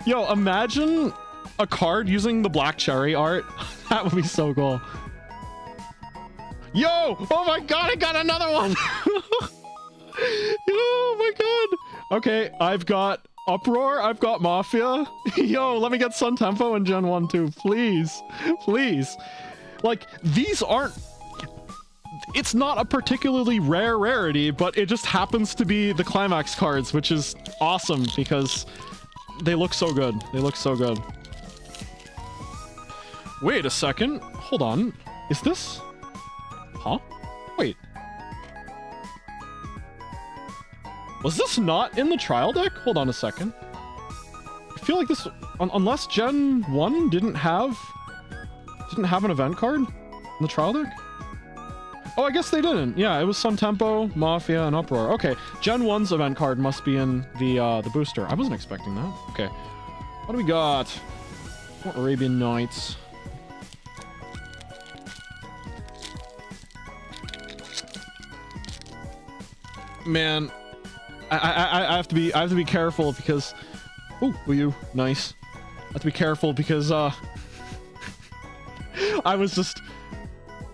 Yo, imagine a card using the Black Cherry art. That would be so cool. Yo, oh my god, I got another one. Oh my god. Okay, I've got Uproar, I've got Mafia. Yo, let me get Sun Tempo in Gen 1 too, please. Please. Like, these aren't... It's not a particularly rare rarity, but it just happens to be the Climax cards, which is awesome because they look so good. They look so good. Wait a second. Hold on. Is this... Huh? Wait. Was this not in the trial deck? Hold on a second. I feel like this... unless Gen 1 didn't have an event card in the trial deck? Oh, I guess they didn't. Yeah, it was Sun Tempo, Mafia, and Uproar. Okay, Gen 1's event card must be in the booster. I wasn't expecting that. Okay. What do we got? More Arabian Nights. Man, I have to be careful because... Oh, you nice. I have to be careful because I was just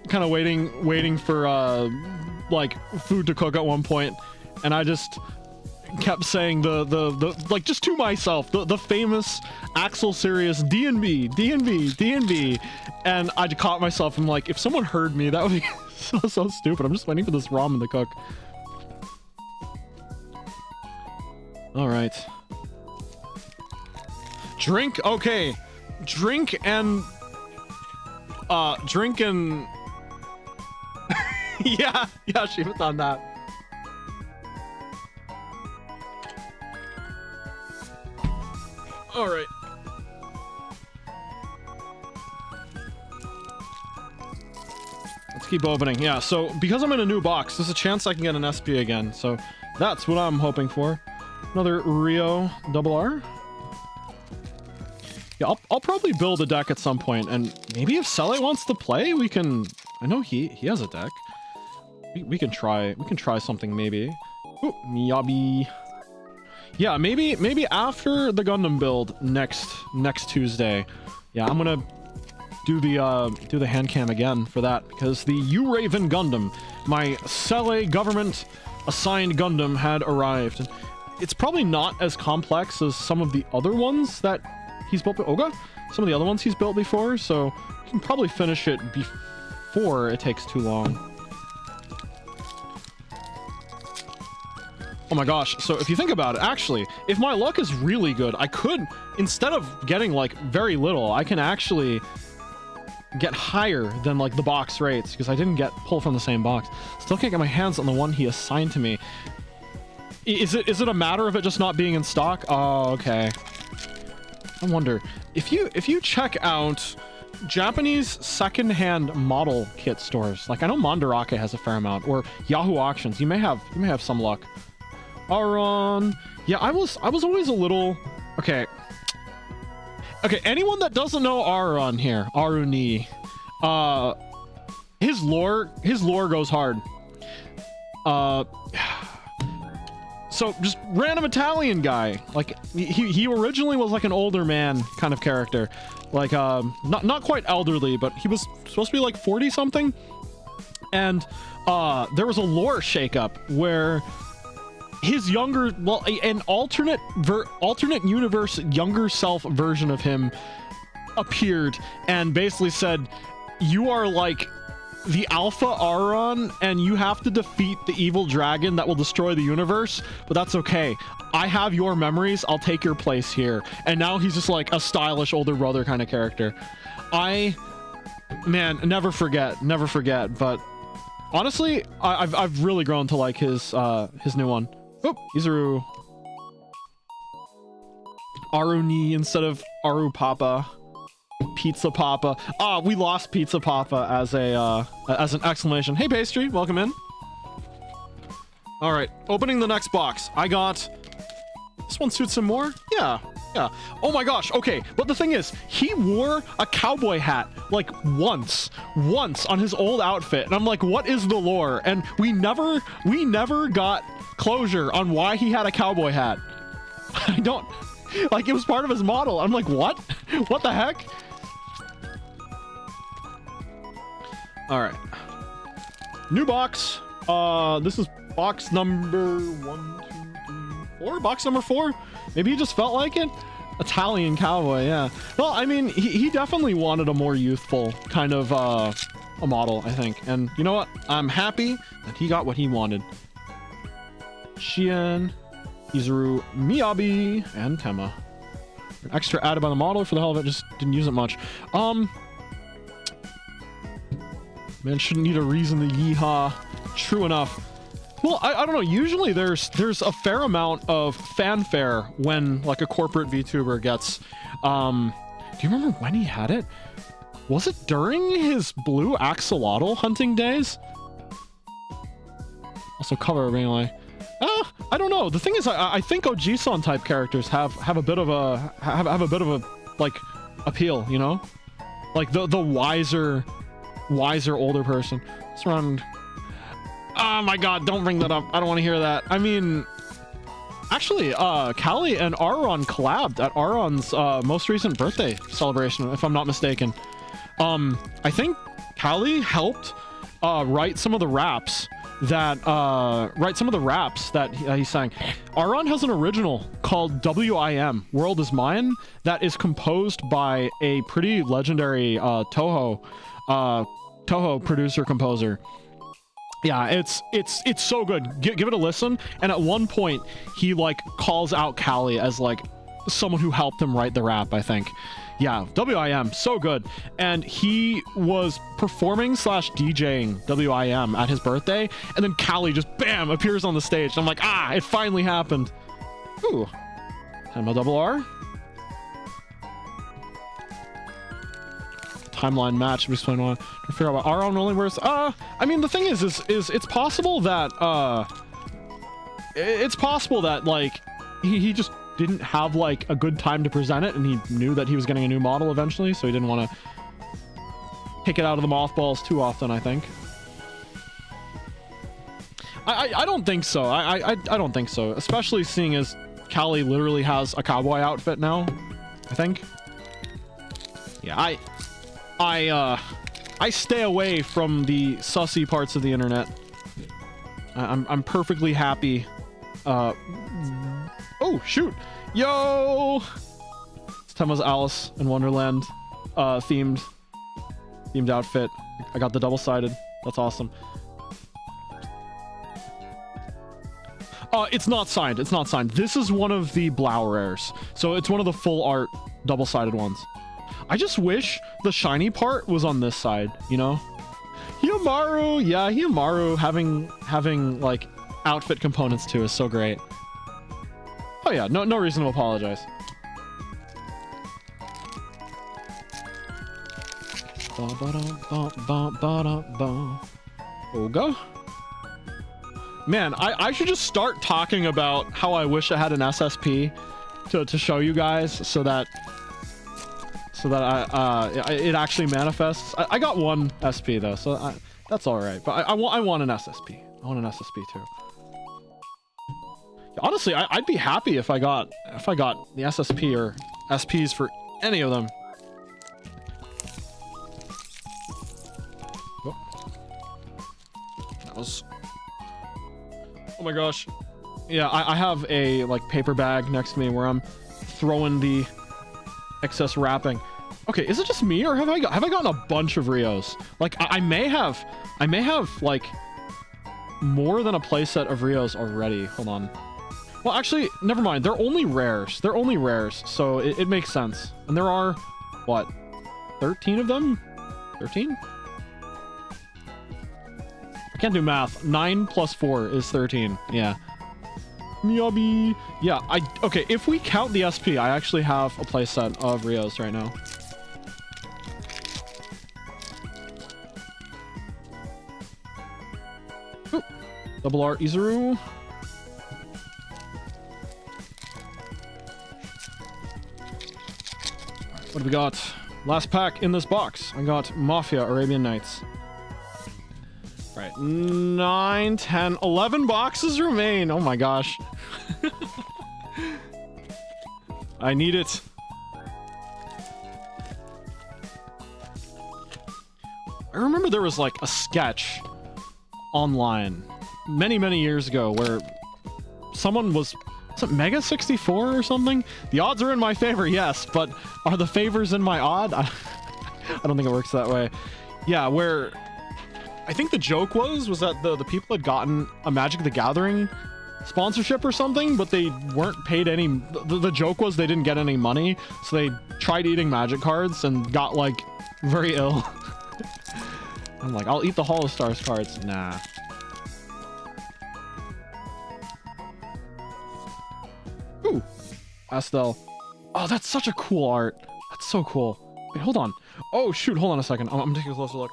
kind of waiting for like food to cook at one point, and I just kept saying the like, just to myself, the famous Axel Serious D&B, and I caught myself. I'm like, if someone heard me, that would be so stupid. I'm just waiting for this ramen to cook. All right. Drink. Okay. Drink and yeah, she was on that. All right. Let's keep opening. Yeah, so because I'm in a new box, there's a chance I can get an SP again. So that's what I'm hoping for. Another Rio RR. Yeah, I'll probably build a deck at some point, and maybe if Sele wants to play, we can... I know he has a deck. We can try something maybe. Ooh, Miyabi. Yeah, maybe after the Gundam build next Tuesday. Yeah, I'm gonna do the hand cam again for that, because the U-Raven Gundam, my Sele government assigned Gundam, had arrived. And it's probably not as complex as some of the other ones that he's built. Oga, some of the other ones he's built before, so you can probably finish it before it takes too long. Oh my gosh, so if you think about it, actually, if my luck is really good, I could, instead of getting like very little, I can actually get higher than like the box rates, because I didn't get pulled from the same box. Still can't get my hands on the one he assigned to me. Is it a matter of it just not being in stock? Oh, okay. I wonder if you check out Japanese secondhand model kit stores, like I know Mandarake has a fair amount, or Yahoo Auctions, you may have some luck. Orion. Yeah, I was always a little... Okay, anyone that doesn't know Orion here, Aruni, his lore goes hard. So just random Italian guy, like he originally was like an older man kind of character, like not quite elderly, but he was supposed to be like 40 something, and there was a lore shakeup where his younger, well, an alternate universe younger self version of him appeared and basically said, you are like the Alpha Auron, and you have to defeat the evil dragon that will destroy the universe, but that's okay. I have your memories. I'll take your place here. And now he's just like a stylish older brother kind of character. Man, never forget, but Honestly, I've really grown to like his new one. Oh, Izuru. Aruni instead of Aru Papa. Pizza Papa. Ah, we lost Pizza Papa as an exclamation. Hey Pastry, welcome in. All right, opening the next box. I got this one. Suits him more. Yeah. Oh my gosh. Okay, but the thing is, he wore a cowboy hat like once on his old outfit, and I'm like, what is the lore? And we never got closure on why he had a cowboy hat. I don't like, it was part of his model. I'm like, what? What the heck? All right, new box. This is box number 4. Box number 4. Maybe he just felt like it. Italian cowboy, yeah. Well, I mean, he definitely wanted a more youthful kind of a model, I think. And you know what? I'm happy that he got what he wanted. Shien, Izuru, Miyabi, and Tema. An extra added by the model for the hell of it. Just didn't use it much. Man shouldn't need a reason to yeehaw. True enough. Well, I don't know. Usually there's a fair amount of fanfare when like a corporate VTuber gets. Do you remember when he had it? Was it during his blue axolotl hunting days? Also cover being like, I don't know. The thing is, I think Oji-san type characters have a bit of a like appeal, you know, like the wiser older person. It's around. Oh my god, don't bring that up. I don't want to hear that. I mean, actually, Callie and Orion collabed at Orion's most recent birthday celebration, if I'm not mistaken. I think Callie helped write some of the raps that he sang. Orion has an original called WIM, World Is Mine, that is composed by a pretty legendary Toho producer composer. Yeah, it's so good. Give it a listen. And at one point, he like calls out Callie as like someone who helped him write the rap, I think. Yeah, WIM, so good. And he was performing / DJing WIM at his birthday, and then Callie just bam appears on the stage. And I'm like, it finally happened. Ooh, MLRR. Timeline match between one to figure out what Orion only wears. I mean, the thing is it's possible that like he just didn't have like a good time to present it, and he knew that he was getting a new model eventually, so he didn't want to pick it out of the mothballs too often, I think. I don't think so. I don't think so, especially seeing as Callie literally has a cowboy outfit now, I think. Yeah, I stay away from the sussy parts of the internet. I'm perfectly happy. Oh shoot, yo! It's Tema's Alice in Wonderland themed outfit. I got the double-sided. That's awesome. It's not signed. It's not signed. This is one of the Blau rares, so it's one of the full art double-sided ones. I just wish the shiny part was on this side, you know? Hiyamaru, yeah, Hiyamaru having like outfit components too is so great. Oh yeah, no reason to apologize. Oga? Man, I should just start talking about how I wish I had an SSP to show you guys so that it actually manifests. I got one SP though, so that's all right. But I want an SSP. I want an SSP too. Honestly, I'd be happy if I got the SSP or SPs for any of them. Oh. That was. Oh my gosh. Yeah, I have a like paper bag next to me where I'm throwing the excess wrapping. Okay, is it just me, or have I gotten a bunch of Rios? Like I may have like more than a playset of Rios already. Hold on. Well, actually, never mind. They're only rares. They're only rares, so it makes sense. And there are what, 13 of them? 13? I can't do math. 9 plus 4 is 13. Yeah. Miyabi. Yeah, okay, if we count the SP, I actually have a playset of Rios right now. Ooh, double R Izuru. What do we got? Last pack in this box. I got Mafia Arabian Nights. Right, 9, 10, 11 boxes remain. Oh my gosh. I need it. I remember there was like a sketch online many years ago where someone was it Mega 64 or something? The odds are in my favor, yes, but are the favors in my odd? I don't think it works that way. Yeah, where I think the joke was that the people had gotten a Magic the Gathering sponsorship or something, but they weren't paid any. The joke was they didn't get any money, so they tried eating Magic cards and got like very ill. I'm like, I'll eat the HOLOSTARS cards. Nah. Ooh, Astel. Oh, that's such a cool art. That's so cool. Wait, hold on. Oh shoot, hold on a second. I'm taking a closer look.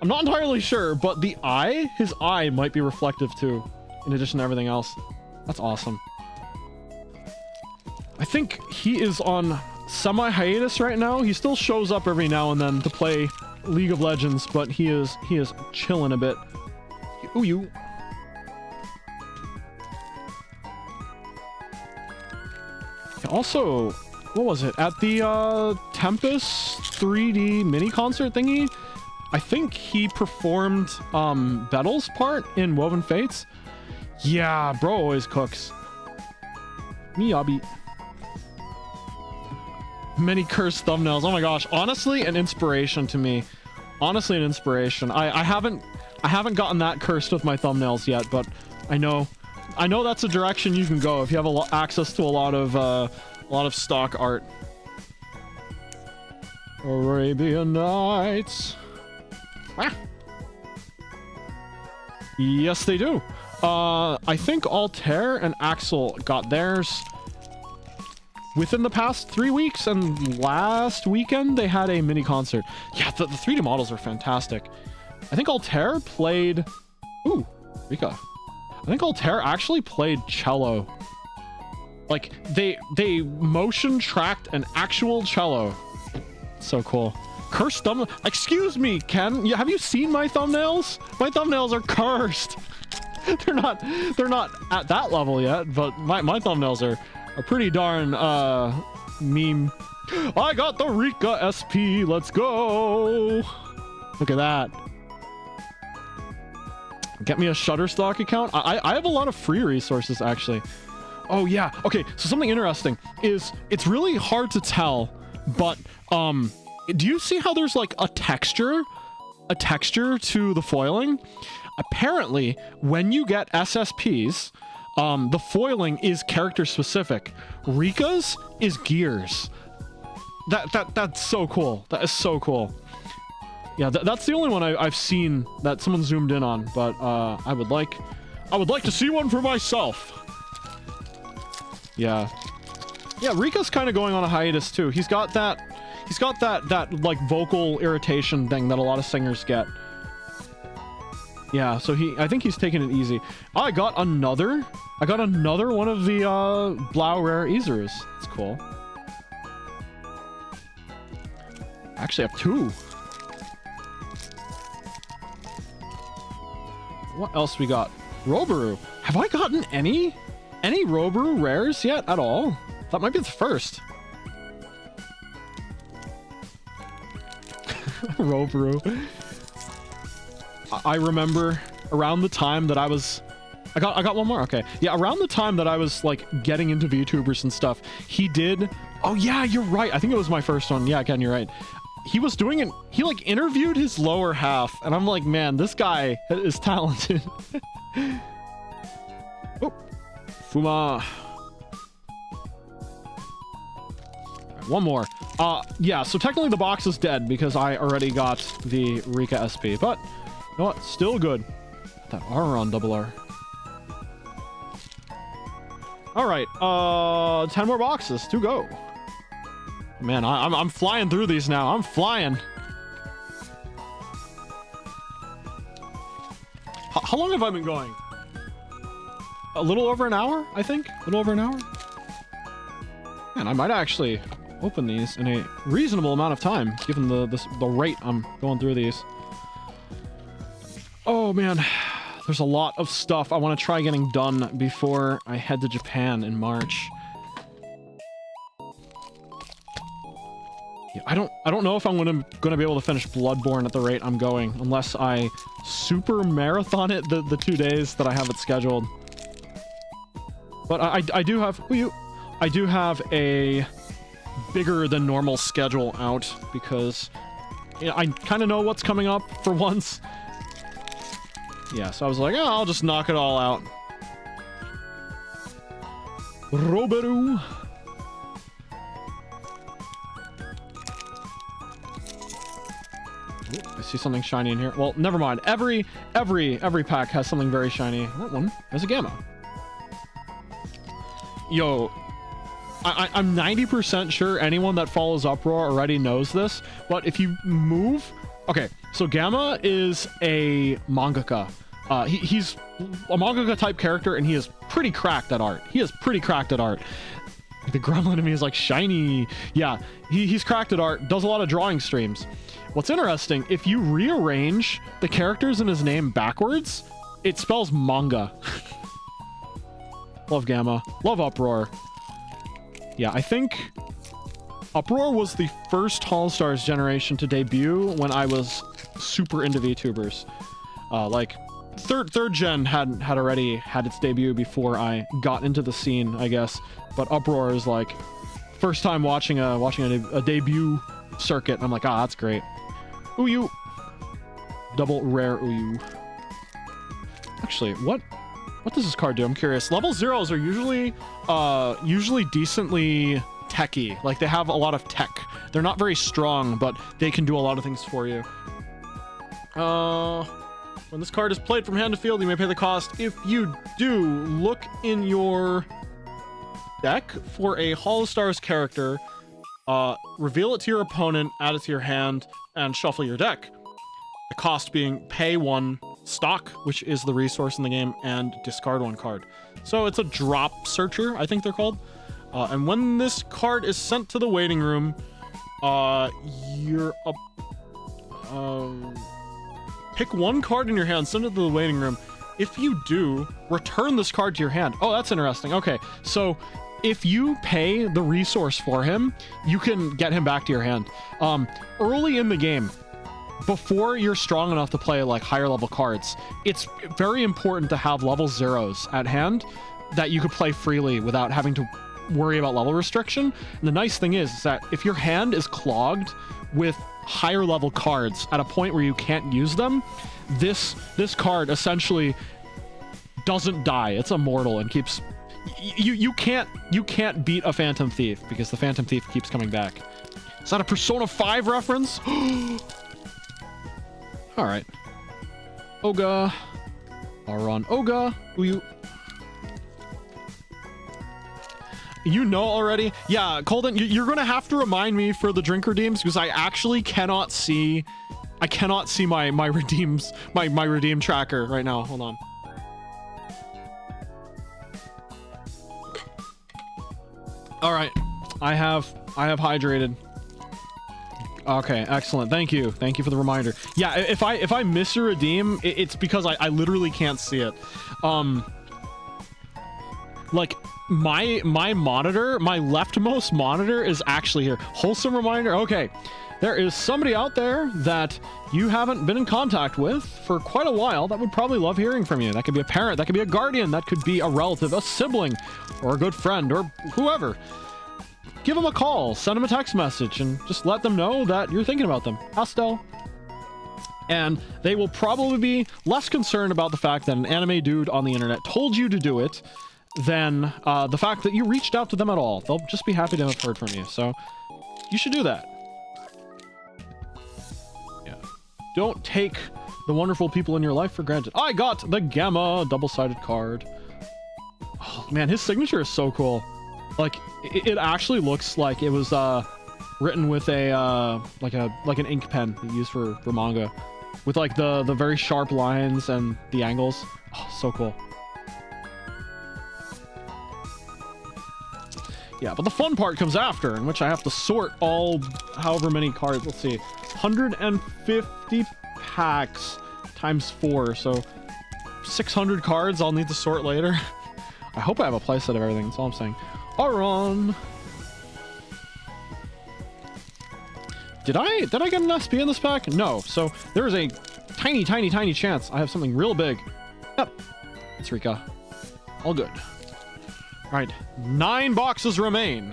I'm not entirely sure, but the eye, his eye might be reflective too, in addition to everything else. That's awesome. I think he is on semi-hiatus right now. He still shows up every now and then to play League of Legends, but he is chilling a bit. Ooh, you. Also, what was it? At the Tempest 3D mini concert thingy, I think he performed Bettel's part in Woven Fates. Yeah, bro always cooks. Miyabi. Many cursed thumbnails. Oh my gosh. Honestly, an inspiration to me. Honestly, an inspiration. I haven't gotten that cursed with my thumbnails yet, but I know that's a direction you can go if you have access to a lot of stock art. Arabian Nights. Ah. Yes, they do. I think Altair and Axel got theirs within the past 3 weeks, and last weekend they had a mini concert. Yeah, the 3D models are fantastic. I think Altair played... Ooh, Rika. I think Altair actually played cello. Like, they motion tracked an actual cello. So cool. Cursed thumb... Excuse me, Ken. Have you seen my thumbnails? My thumbnails are cursed. they're not at that level yet, but my thumbnails are pretty darn meme. I got the Rika SP. Let's go. Look at that. Get me a Shutterstock account. I have a lot of free resources actually. Oh yeah. Okay, so something interesting is it's really hard to tell, but do you see how there's like a texture to the foiling? Apparently, when you get SSPs, the foiling is character specific. Rika's is gears. That's so cool. That is so cool. Yeah, that's the only one I've seen that someone zoomed in on, but I would like to see one for myself. Yeah, Rika's kind of going on a hiatus too. He's got that like vocal irritation thing that a lot of singers get. Yeah, so I think he's taking it easy. Oh, I got another one of the Blau rare Izurus. That's cool. Actually, I have 2. What else we got? Roboru. Have I gotten any Roboru rares yet at all? That might be the first. Roboru. I remember around the time that I got one more. Okay. Yeah, around the time that I was like getting into VTubers and stuff, he did. Oh yeah, you're right. I think it was my first one. Yeah, Ken, you're right. He was doing it. He like interviewed his lower half, and I'm like, man, this guy is talented. Oh, Fuma. One more. Yeah, so technically the box is dead because I already got the Rika SP, but you know what? Still good. That Orion double R. All right, 10 more boxes to go. Man, I'm flying through these now. I'm flying. How long have I been going? A little over an hour, I think. A little over an hour. Man, I might actually open these in a reasonable amount of time, given the rate I'm going through these. Oh man, there's a lot of stuff I want to try getting done before I head to Japan in March. Yeah, I don't know if I'm gonna be able to finish Bloodborne at the rate I'm going, unless I super marathon it the 2 days that I have it scheduled. But I do have I do have a bigger than normal schedule out because, you know, I kind of know what's coming up for once. Yeah, so I was like, oh, I'll just knock it all out. Roberu. Ooh, I see something shiny in here. Well, never mind. Every pack has something very shiny. That one has a gamma. Yo, I'm 90% sure anyone that follows Uproar already knows this, but if you move... Okay, so Gamma is a mangaka. He's a mangaka type character, and he is pretty cracked at art. He is pretty cracked at art. The gremlin in me is like, shiny. Yeah, he's cracked at art, does a lot of drawing streams. What's interesting, if you rearrange the characters in his name backwards, it spells manga. Love Gamma. Love Uproar. Yeah, I think Uproar was the first HOLOSTARS generation to debut when I was super into VTubers. Like, third gen had already had its debut before I got into the scene, I guess. But Uproar is like first time watching a debut circuit. And I'm like, ah, that's great. Uyu. Double rare Uyu. Actually, what does this card do? I'm curious. Level 0s are usually decently techy. Like, they have a lot of tech. They're not very strong, but they can do a lot of things for you. When this card is played from hand to field, you may pay the cost. If you do, look in your deck for a HOLOSTARS character, reveal it to your opponent, add it to your hand, and shuffle your deck. The cost being pay 1 stock, which is the resource in the game, and discard 1 card. So it's a drop searcher, I think they're called. And when this card is sent to the waiting room, pick 1 card in your hand, send it to the waiting room. If you do, return this card to your hand. Oh, that's interesting. Okay, so if you pay the resource for him, you can get him back to your hand. Early in the game, before you're strong enough to play like higher level cards, it's very important to have level 0s at hand that you could play freely without having to worry about level restriction. And the nice thing is that if your hand is clogged with higher level cards at a point where you can't use them, this card essentially doesn't die. It's immortal and keeps you can't beat a Phantom Thief because the Phantom Thief keeps coming back. Is that a Persona 5 reference? All right. Oga. Aron Oga. You know already? Yeah, Colden, you're going to have to remind me for the drink redeems because I actually cannot see... I cannot see my redeems, my redeem tracker right now. Hold on. All right. I have hydrated. Okay, excellent. Thank you for the reminder. Yeah, if I miss a redeem, it's because I literally can't see it. Like my monitor, my leftmost monitor is actually here. Wholesome reminder. Okay, there is somebody out there that you haven't been in contact with for quite a while that would probably love hearing from you. That could be a parent, that could be a guardian, that could be a relative, a sibling, or a good friend, or whoever. Give them a call, send them a text message, and just let them know that you're thinking about them. Astel. And they will probably be less concerned about the fact that an anime dude on the internet told you to do it than the fact that you reached out to them at all. They'll just be happy to have heard from you. So You should do that. Yeah. Don't take the wonderful people in your life for granted. I got the Gamma double-sided card. Oh man, his signature is so cool. Like it actually looks like it was written with a like an ink pen you use for manga, with like the very sharp lines and the angles. Oh, so cool. Yeah, but the fun part comes after, in which I have to sort all however many cards. Let's see, 150 packs times 4, so 600 cards I'll need to sort later. I hope I have a playset of everything, that's all I'm saying. Orion. Did I get an SP in this pack? No, so there is a tiny chance I have something real big. Yep, it's Rika. All good. All right, 9 boxes remain.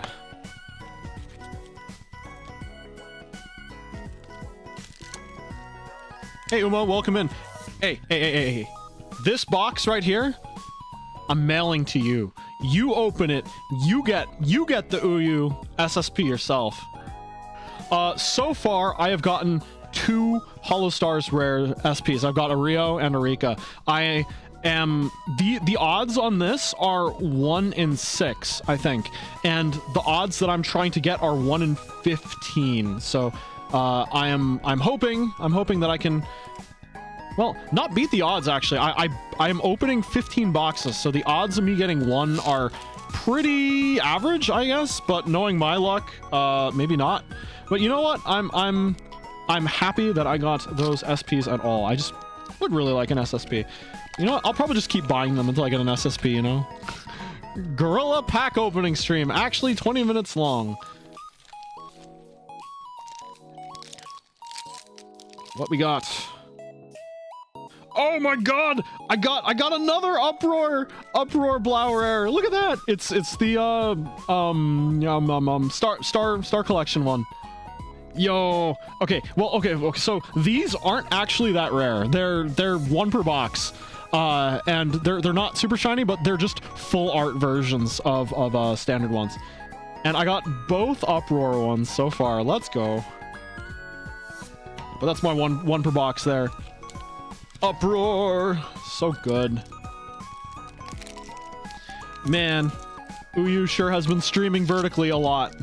Hey Uma, welcome in. Hey. This box right here, I'm mailing to you. You open it, you get the Uyu SSP yourself. So far I have gotten 2 HOLOSTARS rare SPs. I've got a Rio and a Rika. I am the odds on this are 1 in 6, I think, and the odds that I'm trying to get are 1 in 15. So I'm hoping that I can, well, not beat the odds actually. I am opening 15 boxes, so the odds of me getting 1 are pretty average, I guess, but knowing my luck, maybe not. But you know what? I'm happy that I got those SPs at all. I just would really like an SSP. You know what? I'll probably just keep buying them until I get an SSP, you know? Gorilla pack opening stream. Actually 20 minutes long. What we got? Oh my god! I got another Uproar Blau rare. Look at that! It's the Star Collection one. Yo, okay, well, okay, so these aren't actually that rare. They're 1 per box, and they're not super shiny, but they're just full art versions of standard ones. And I got both Uproar ones so far. Let's go. But that's my one per box there. Uproar, so good. Man, Uyu sure has been streaming vertically a lot.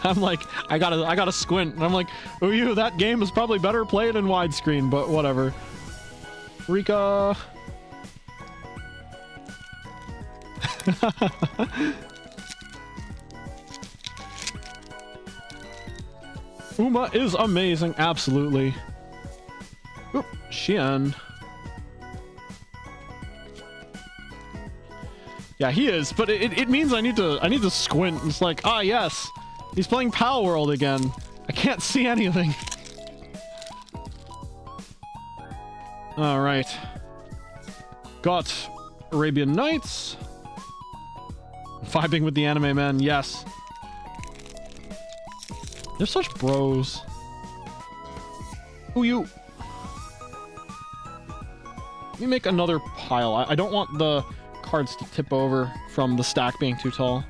I'm like, I gotta squint, and I'm like, Uyu, that game is probably better played in widescreen, but whatever. Rika. Uma is amazing, absolutely. Oop, Xian. Yeah, he is, but it means I need to squint. It's like, ah, yes. He's playing Pal World again. I can't see anything. All right. Got Arabian Nights. Vibing with the anime man, yes. They're such bros. Ooh, you. Let me make another pile. I don't want the cards to tip over from the stack being too tall.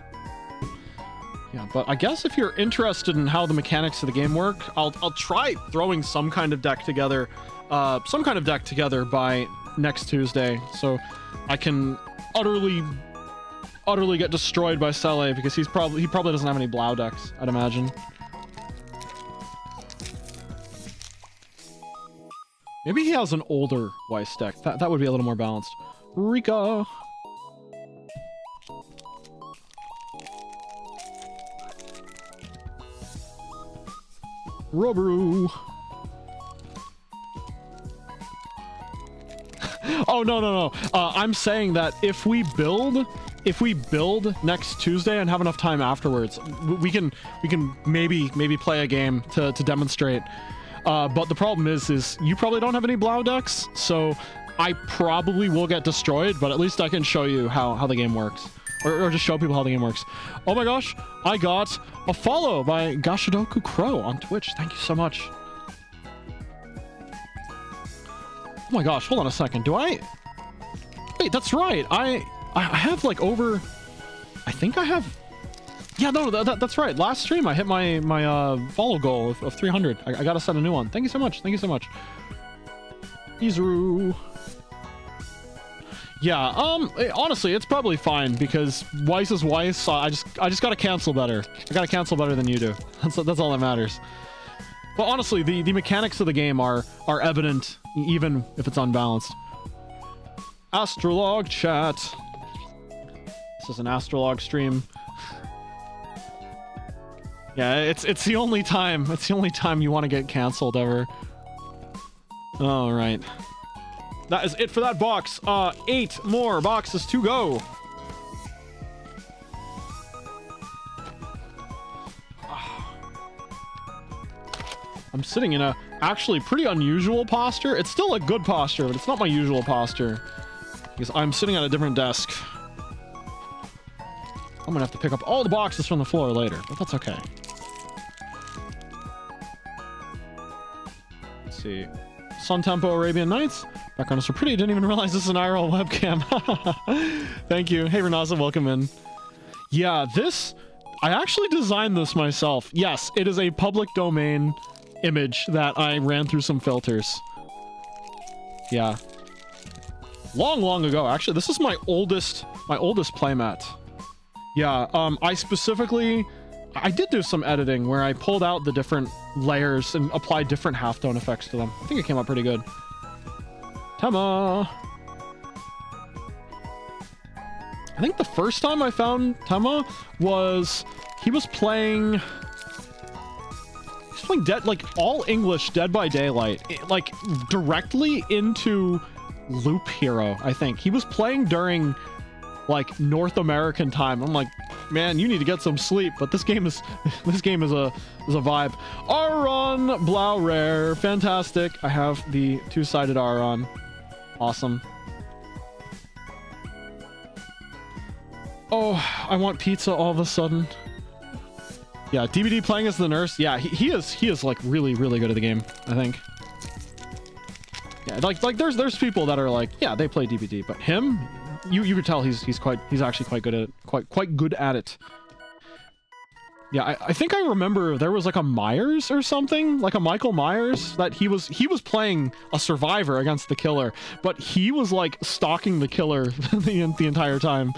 Yeah, but I guess if you're interested in how the mechanics of the game work, I'll try throwing some kind of deck together, by next Tuesday, so I can utterly get destroyed by Sele, because he probably doesn't have any Blau decks, I'd imagine. Maybe he has an older Weiss deck. That would be a little more balanced. Rika. Robaru. Oh, no. I'm saying that if we build next Tuesday and have enough time afterwards, we can maybe play a game to demonstrate. But the problem is you probably don't have any Blau decks, so I probably will get destroyed, but at least I can show you how the game works. Or just show people how the game works. Oh my gosh, I got a follow by Gashidoku Crow on Twitch. Thank you so much. Oh my gosh, hold on a second. Wait, that's right. I have like over, I think I have Yeah, no, that's right. Last stream, I hit my follow goal of 300. I gotta set a new one. Thank you so much. Thank you so much. Izuru. Yeah, honestly, it's probably fine because Weiss is Weiss. I just gotta cancel better. I gotta cancel better than you do. That's all that matters. But honestly, the mechanics of the game are evident even if it's unbalanced. AstraLog chat. This is an AstraLog stream. Yeah, it's the only time. It's the only time you want to get canceled ever. All right. That is it for that box. 8 more boxes to go. I'm sitting in a actually pretty unusual posture. It's still a good posture, but it's not my usual posture because I'm sitting at a different desk. I'm gonna have to pick up all the boxes from the floor later, but that's okay. Let's see. Sun Tempo Arabian Nights. Background is so pretty. Didn't even realize this is an IRL webcam. Thank you. Hey, Renaza, welcome in. Yeah, I actually designed this myself. Yes, it is a public domain image that I ran through some filters. Yeah. Long ago. Actually, this is my oldest playmat. Yeah, I did do some editing where I pulled out the different layers and applied different halftone effects to them. I think it came out pretty good. Tema! I think the first time I found Tema was he was playing Dead, like all English Dead by Daylight, like directly into Loop Hero. I think he was playing during like North American time. I'm like, man, you need to get some sleep. But this game is a vibe. Orion Blau rare, fantastic. I have the two-sided Orion. Awesome. Oh, I want pizza all of a sudden. Yeah, DBD playing as the nurse. Yeah, he is like really good at the game, I think. Yeah, like there's people that are like, yeah, they play DBD, but him, you could tell he's actually quite good at it, quite good at it. Yeah, I think I remember there was like a Myers or something, like a Michael Myers, that he was playing a survivor against the killer, but he was like stalking the killer the entire time.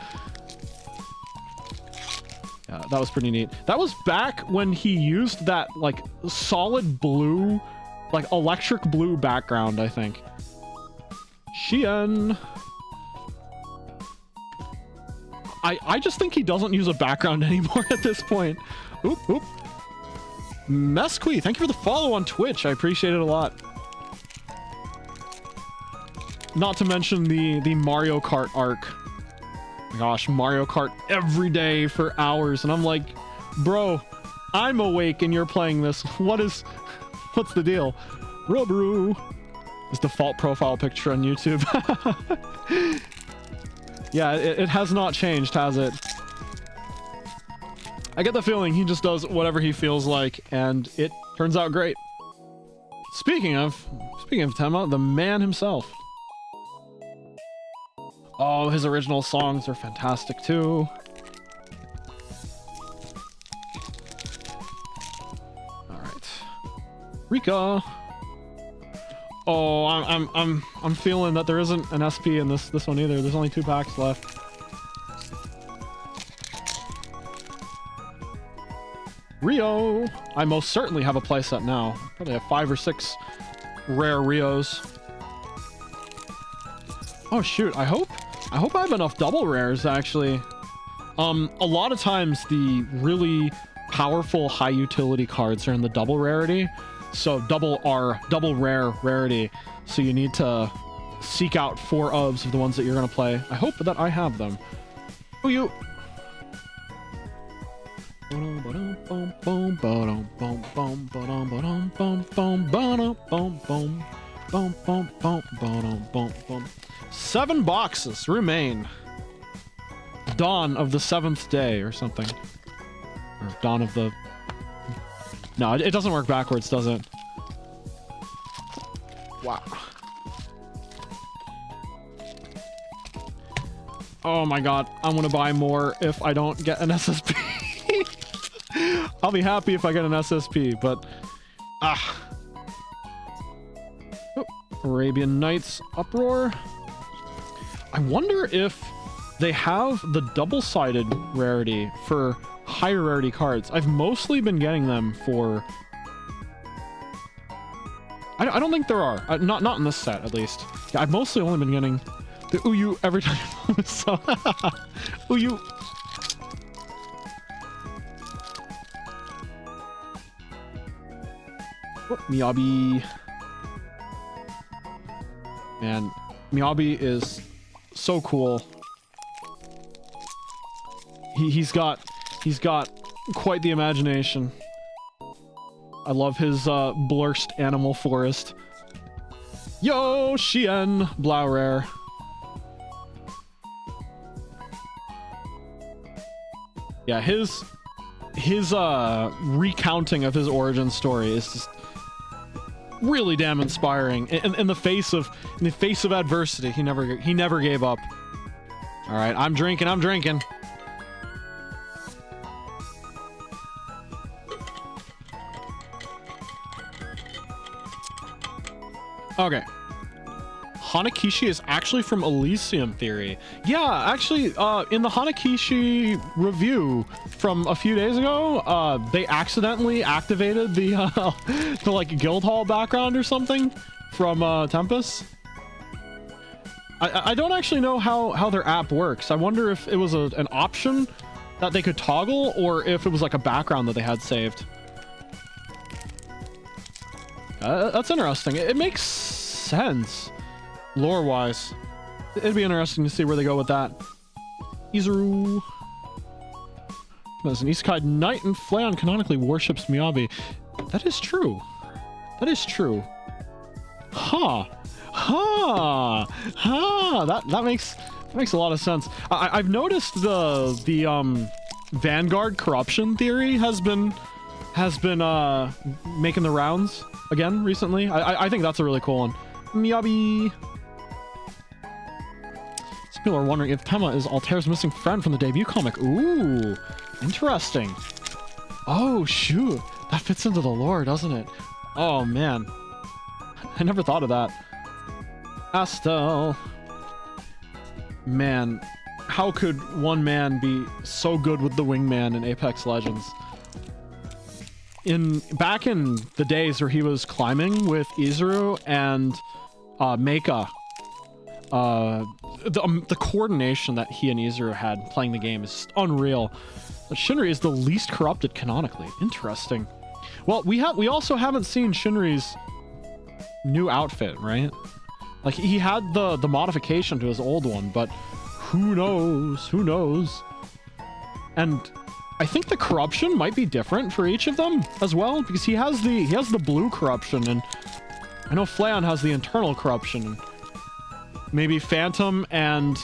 Yeah, that was pretty neat. That was back when he used that like solid blue, like electric blue background, I think. Xian. I just think he doesn't use a background anymore at this point. Oop. Mesqui, thank you for the follow on Twitch. I appreciate it a lot. Not to mention the Mario Kart arc. Gosh, Mario Kart every day for hours, and I'm like, bro, I'm awake and you're playing this. What's the deal? Robru. His default profile picture on YouTube. Yeah, it has not changed, has it? I get the feeling he just does whatever he feels like, and it turns out great. Speaking of Tema, the man himself. Oh, his original songs are fantastic too. All right, Rika. Oh, I'm feeling that there isn't an SP in this one either. There's only 2 packs left. Rio. I most certainly have a playset now. Probably have 5 or 6 rare Rios. Oh shoot! I hope I have enough double rares actually. A lot of times the really powerful high utility cards are in the double rarity. So double rare rarity. So you need to seek out 4 ofs of the ones that you're gonna play. I hope that I have them. Oh, you. Seven boxes remain. Dawn of the 7th day or something. Or dawn of the... No, it doesn't work backwards, does it? Wow. Oh my god, I'm gonna buy more if I don't get an SSP. I'll be happy if I get an SSP, but oh, Arabian Nights Uproar. I wonder if they have the double-sided rarity for higher rarity cards. I've mostly been getting them for... I don't think there are. Not in this set, at least. Yeah, I've mostly only been getting the Uyu every time. So, Uyu. Oh, Miyabi. Man, Miyabi is so cool. He's got quite the imagination. I love his blurst animal forest. Yo, Shien, Blau rare. Yeah, his recounting of his origin story is just really damn inspiring. In the face of adversity, he never gave up. All right, I'm drinking. Okay. Hanakishi is actually from Elysium Theory. Yeah, actually, in the Hanakishi review from a few days ago, they accidentally activated the like Guildhall background or something from Tempest. I don't actually know how their app works. I wonder if it was an option that they could toggle, or if it was like a background that they had saved. That's interesting. It makes sense, lore-wise. It'd be interesting to see where they go with that. Izuru. As an Isekai Knight and Flayon canonically worships Miyabi. That is true. That is true. Huh. That makes a lot of sense. I've noticed the Vanguard corruption theory has been making the rounds again recently. I think that's a really cool one. Miyabi. Some people are wondering if Tema is Altair's missing friend from the debut comic. Ooh, interesting. Oh shoot, that fits into the lore, doesn't it? Oh man, I never thought of that. Astel. Man, how could one man be so good with the wingman in Apex Legends? Back in the days where he was climbing with Izuru and Meika, the coordination that he and Izuru had playing the game is just unreal. But Shinri is the least corrupted canonically. Interesting. Well, we also haven't seen Shinri's new outfit, right? Like, he had the modification to his old one, but who knows? And I think the corruption might be different for each of them as well, because he has the blue corruption, and I know Flayon has the internal corruption. Maybe Phantom and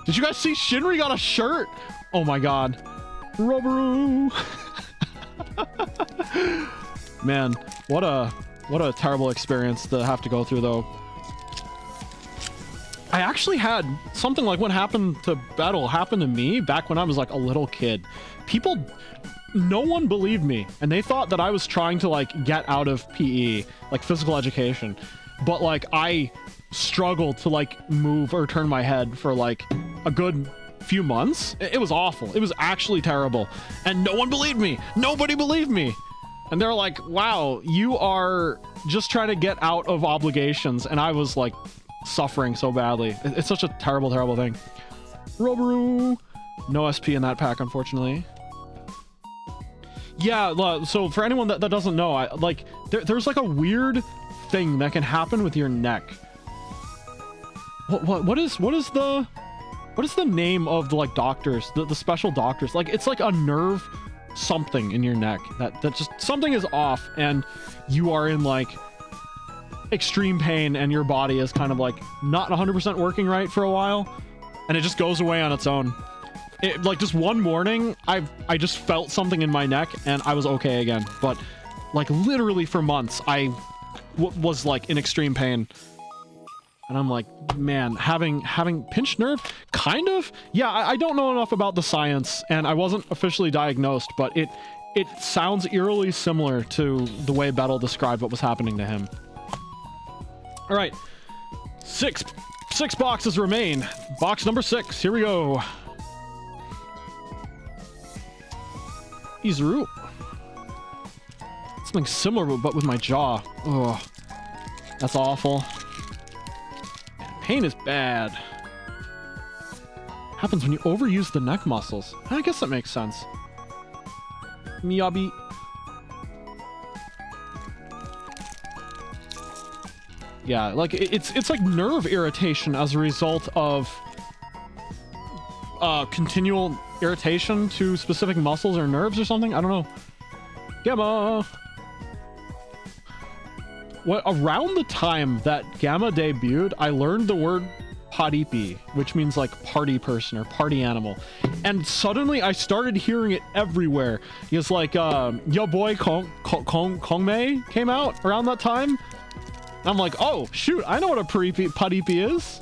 did you guys see Shinri got a shirt? Oh my god. Robaru. Man, what a terrible experience to have to go through though. I actually had something like what happened to Battle happen to me back when I was like a little kid. No one believed me, and they thought that I was trying to like get out of PE, like physical education. But like I struggled to like move or turn my head for like a good few months. It was awful. It was actually terrible. And no one believed me. Nobody believed me. And they're like, wow, you are just trying to get out of obligations. And I was like suffering so badly. It's such a terrible thing. Robaru. No SP in that pack, unfortunately. Yeah, so for anyone that doesn't know, there's like a weird thing that can happen with your neck. What is the name of the like doctors, the special doctors? Like, it's like a nerve something in your neck that just something is off, and you are in like extreme pain, and your body is kind of like not 100% working right for a while, and it just goes away on its own. Like just one morning, I just felt something in my neck, and I was okay again. But like literally for months, I was like in extreme pain. And I'm like, man, having pinched nerve, kind of. Yeah, I don't know enough about the science, and I wasn't officially diagnosed, but it sounds eerily similar to the way Bettel described what was happening to him. All right, six boxes remain. Box number 6. Here we go. Izuru. Something similar, but with my jaw. Oh, that's awful. Pain is bad. Happens when you overuse the neck muscles. I guess that makes sense. Miyabi. Yeah, like it's like nerve irritation as a result of continual irritation to specific muscles or nerves or something. I don't know. Gamma. What, around the time that Gamma debuted, I learned the word paripi, which means like party person or party animal, and suddenly I started hearing it everywhere. It's like Yo Boy Kongmei came out around that time. I'm like, oh shoot, I know what a paripi is.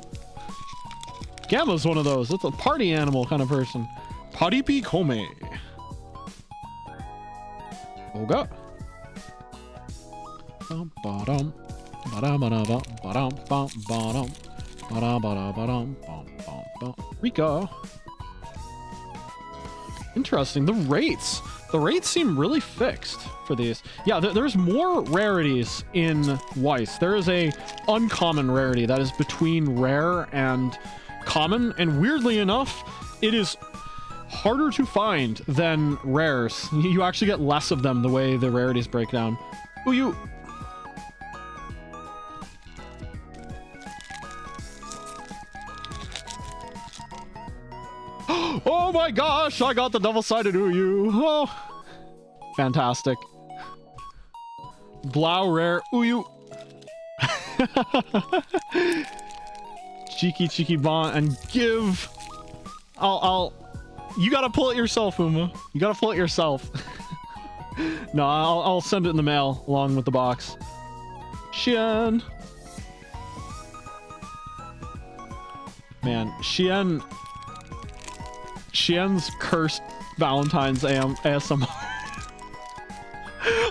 Gamma's one of those. It's a party animal kind of person. Paripi Kongmei. Oga. Rika. Interesting. The rates seem really fixed for these. Yeah, there's more rarities in Weiss. There is a uncommon rarity that is between rare and common, and weirdly enough, it is harder to find than rares. You actually get less of them the way the rarities break down. Ooh, you. Oh my gosh, I got the double-sided Uyu. Oh, fantastic. Blau rare Uyu. Cheeky bon, and give. You gotta pull it yourself, Uma. You gotta pull it yourself. No, I'll send it in the mail along with the box. Xian. Man, Xian's cursed Valentine's ASMR.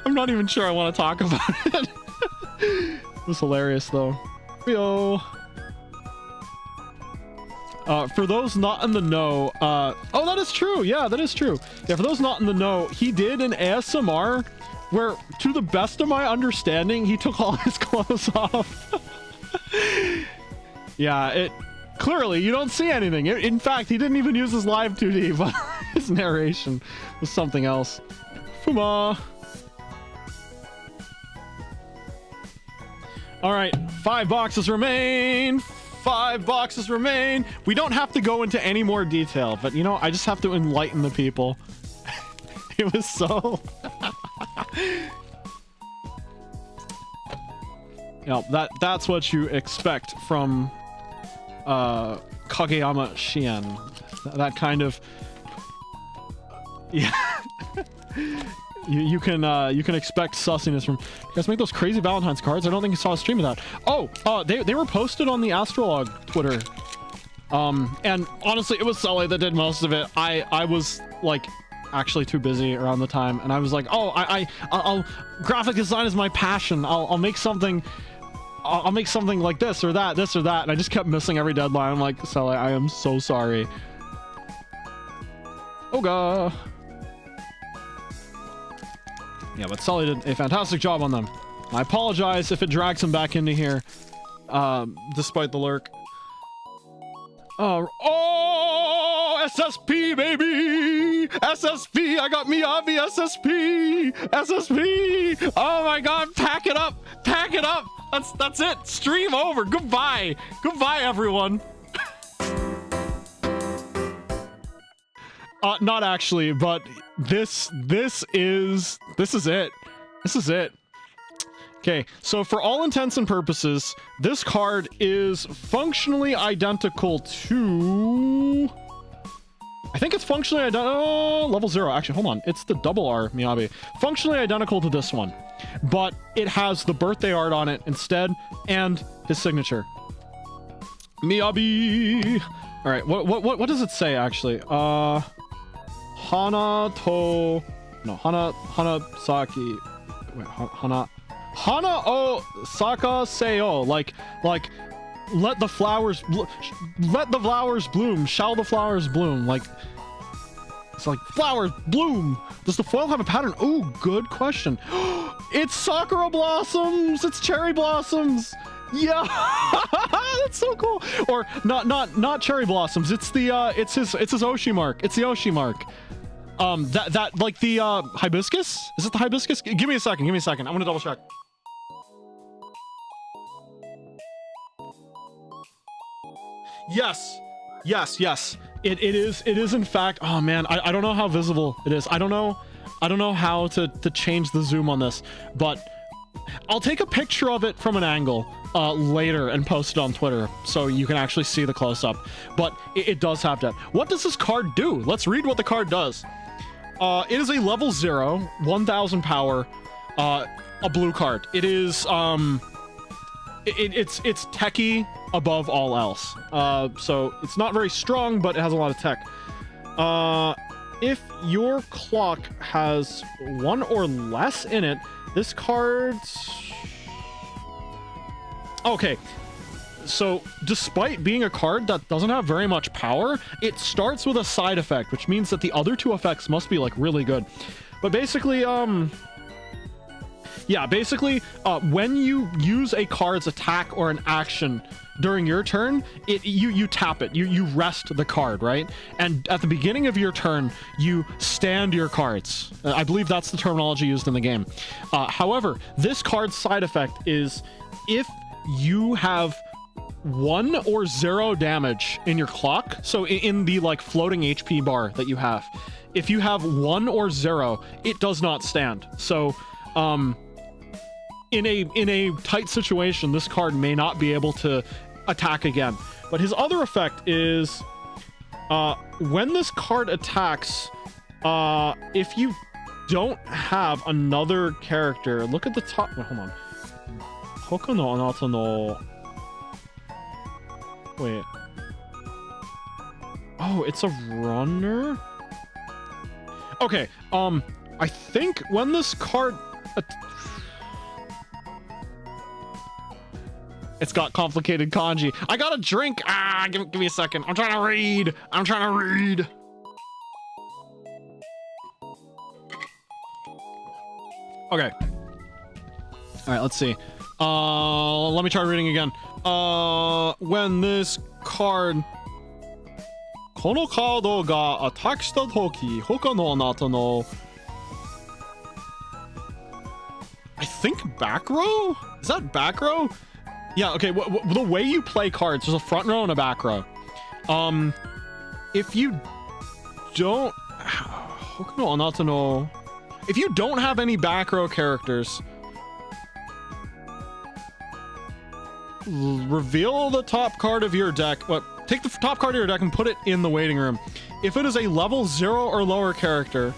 I'm not even sure I want to talk about it. It was hilarious though. Yo. For those not in the know, oh, that is true. Yeah, that is true. Yeah, for those not in the know, he did an ASMR where, to the best of my understanding, he took all his clothes off. Yeah, clearly you don't see anything. In fact, he didn't even use his live 2D, but his narration was something else. Fuma. All right, 5 boxes remain. 5 boxes remain. We don't have to go into any more detail, but you know, I just have to enlighten the people. It was so... You know, that's what you expect from Kageyama Xian. That kind of... Yeah. You can expect sussiness from... You guys make those crazy Valentine's cards? I don't think you saw a stream of that. Oh, they were posted on the AstraLog Twitter. And honestly, it was Sele that did most of it. I was like actually too busy around the time, and I was like, oh, I'll graphic design is my passion. I'll make something. I'll make something like this or that, and I just kept missing every deadline. I'm like, Sele, I am so sorry. Oga. Yeah, but Sele did a fantastic job on them. I apologize if it drags him back into here, despite the lurk. Oh, SSP, baby! SSP! I got Miyabi SSP! SSP! Oh my god, pack it up! Pack it up! That's it! Stream over! Goodbye! Goodbye, everyone! Not actually, but this is it. This is it. Okay, so for all intents and purposes, this card is functionally identical to... I think it's functionally identical... Oh, level 0. Actually, hold on. It's the double R Miyabi. Functionally identical to this one, but it has the birthday art on it instead, and his signature. Miyabi. All right, what does it say actually? Hana Saki. Wait, Hana o Saka Seo. Like let the flowers bloom. Shall the flowers bloom? Like it's like flowers bloom. Does the foil have a pattern? Oh, good question. It's sakura blossoms. It's cherry blossoms. Yeah, that's so cool. Or not cherry blossoms. It's the it's his Oshi mark. It's the Oshi mark. That like the hibiscus. Is it the hibiscus? Give me a second. I'm gonna double check. Yes. It is in fact. Oh man, I don't know how visible it is. I don't know how to change the zoom on this, but I'll take a picture of it from an angle later and post it on Twitter so you can actually see the close-up. But it does have that. What does this card do? Let's read what the card does. It is a level 0, 1000 power, a blue card. It is it's techie above all else. So it's not very strong, but it has a lot of tech. If your clock has 1 or less in it, this card's... Okay, so despite being a card that doesn't have very much power, it starts with a side effect, which means that the other 2 effects must be like really good. But basically, yeah, basically, when you use a card's attack or an action during your turn, you tap it, you rest the card, right? And at the beginning of your turn, you stand your cards. I believe that's the terminology used in the game. However, this card's side effect is if you have 1 or 0 damage in your clock, so in the like floating HP bar that you have, if you have 1 or 0, it does not stand. So in a tight situation, this card may not be able to attack again. But his other effect is when this card attacks, if you don't have another character, look at the top. Wait, hold on. Hoka no anata no... Wait. Oh, it's a runner? Okay, I think when this card... It's got complicated kanji. I got a drink. Give me a second. I'm trying to read. Okay. All right, let's see. Let me try reading again. When this card... このカードがアタックしたとき、他のあなたの... I think back row? Is that back row? Yeah, okay, the way you play cards, there's a front row and a back row. If you don't... If you don't have any back row characters, reveal the top card of your deck. Take the top card of your deck and put it in the waiting room. If it is a level 0 or lower character,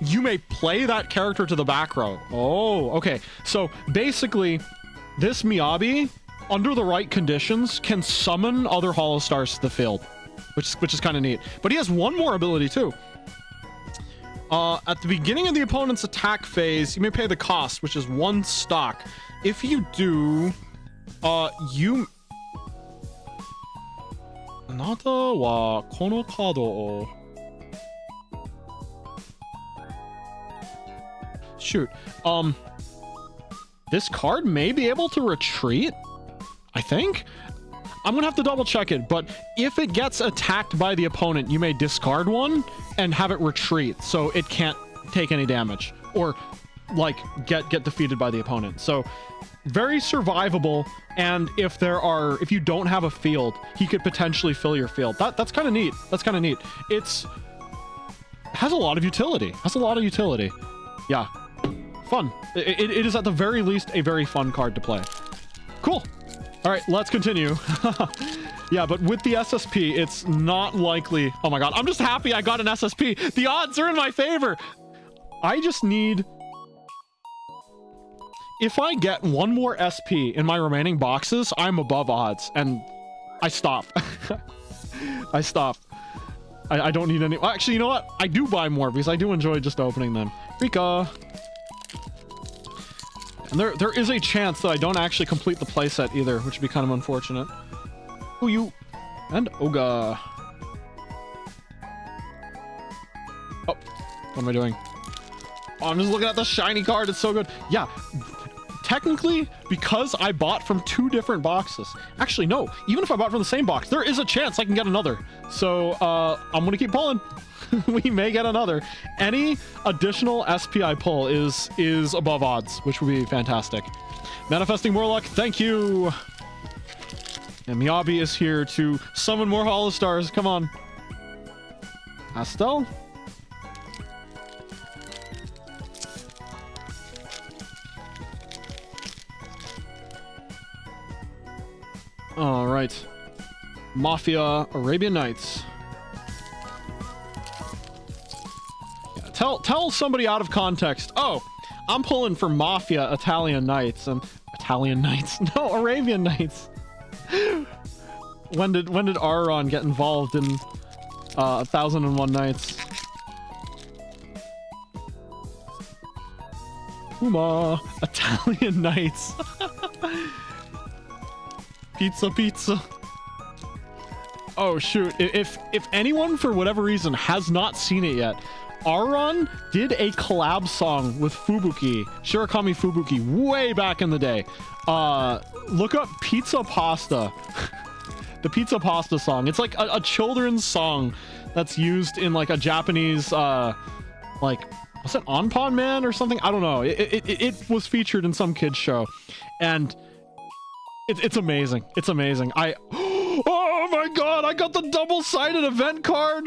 you may play that character to the back row. Oh, okay. So basically, this Miyabi, under the right conditions, can summon other HOLOSTARS to the field, which is kind of neat. But he has one more ability too. At the beginning of the opponent's attack phase, you may pay the cost, which is 1 stock. If you do, you... あなたはこのカードを Shoot. This card may be able to retreat, I think. I'm gonna have to double check it, but if it gets attacked by the opponent, you may discard 1 and have it retreat, so it can't take any damage or like get defeated by the opponent. So very survivable, and if you don't have a field, he could potentially fill your field. That's kind of neat. It has a lot of utility. Yeah, fun. It is at the very least a very fun card to play. Cool. All right, let's continue. Yeah, but with the SSP, it's not likely. Oh my god, I'm just happy I got an SSP. The odds are in my favor. I just need... if I get one more SP in my remaining boxes, I'm above odds, and I stop. I stop. I don't need any. Well, actually, you know what? I do buy more because I do enjoy just opening them. Rika. And there is a chance that I don't actually complete the playset either, which would be kind of unfortunate. Who you? And Oga. Oh, what am I doing? Oh, I'm just looking at the shiny card. It's so good. Yeah, technically, because I bought from 2 different boxes. Actually, no. Even if I bought from the same box, there is a chance I can get another. So I'm gonna keep pulling. We may get another. Any additional SP I pull is above odds, which would be fantastic. Manifesting more luck. Thank you. And Miyabi is here to summon more HOLOSTARS. Come on. Astel. All right. Mafia Arabian Nights. Yeah, tell somebody out of context. Oh, I'm pulling for Mafia Italian Nights and Italian Nights. No, Arabian Nights. When did Orion get involved in 1001 Nights? Uma Italian Nights. Pizza. Oh shoot, if anyone for whatever reason has not seen it yet, Orion did a collab song with Fubuki, Shirakami Fubuki, way back in the day. Look up Pizza Pasta. The Pizza Pasta song. It's like a children's song that's used in like a Japanese like, was it Onpon Man or something? I don't know. It was featured in some kids show, and it's amazing. It's amazing. Oh my god, I got the double-sided event card.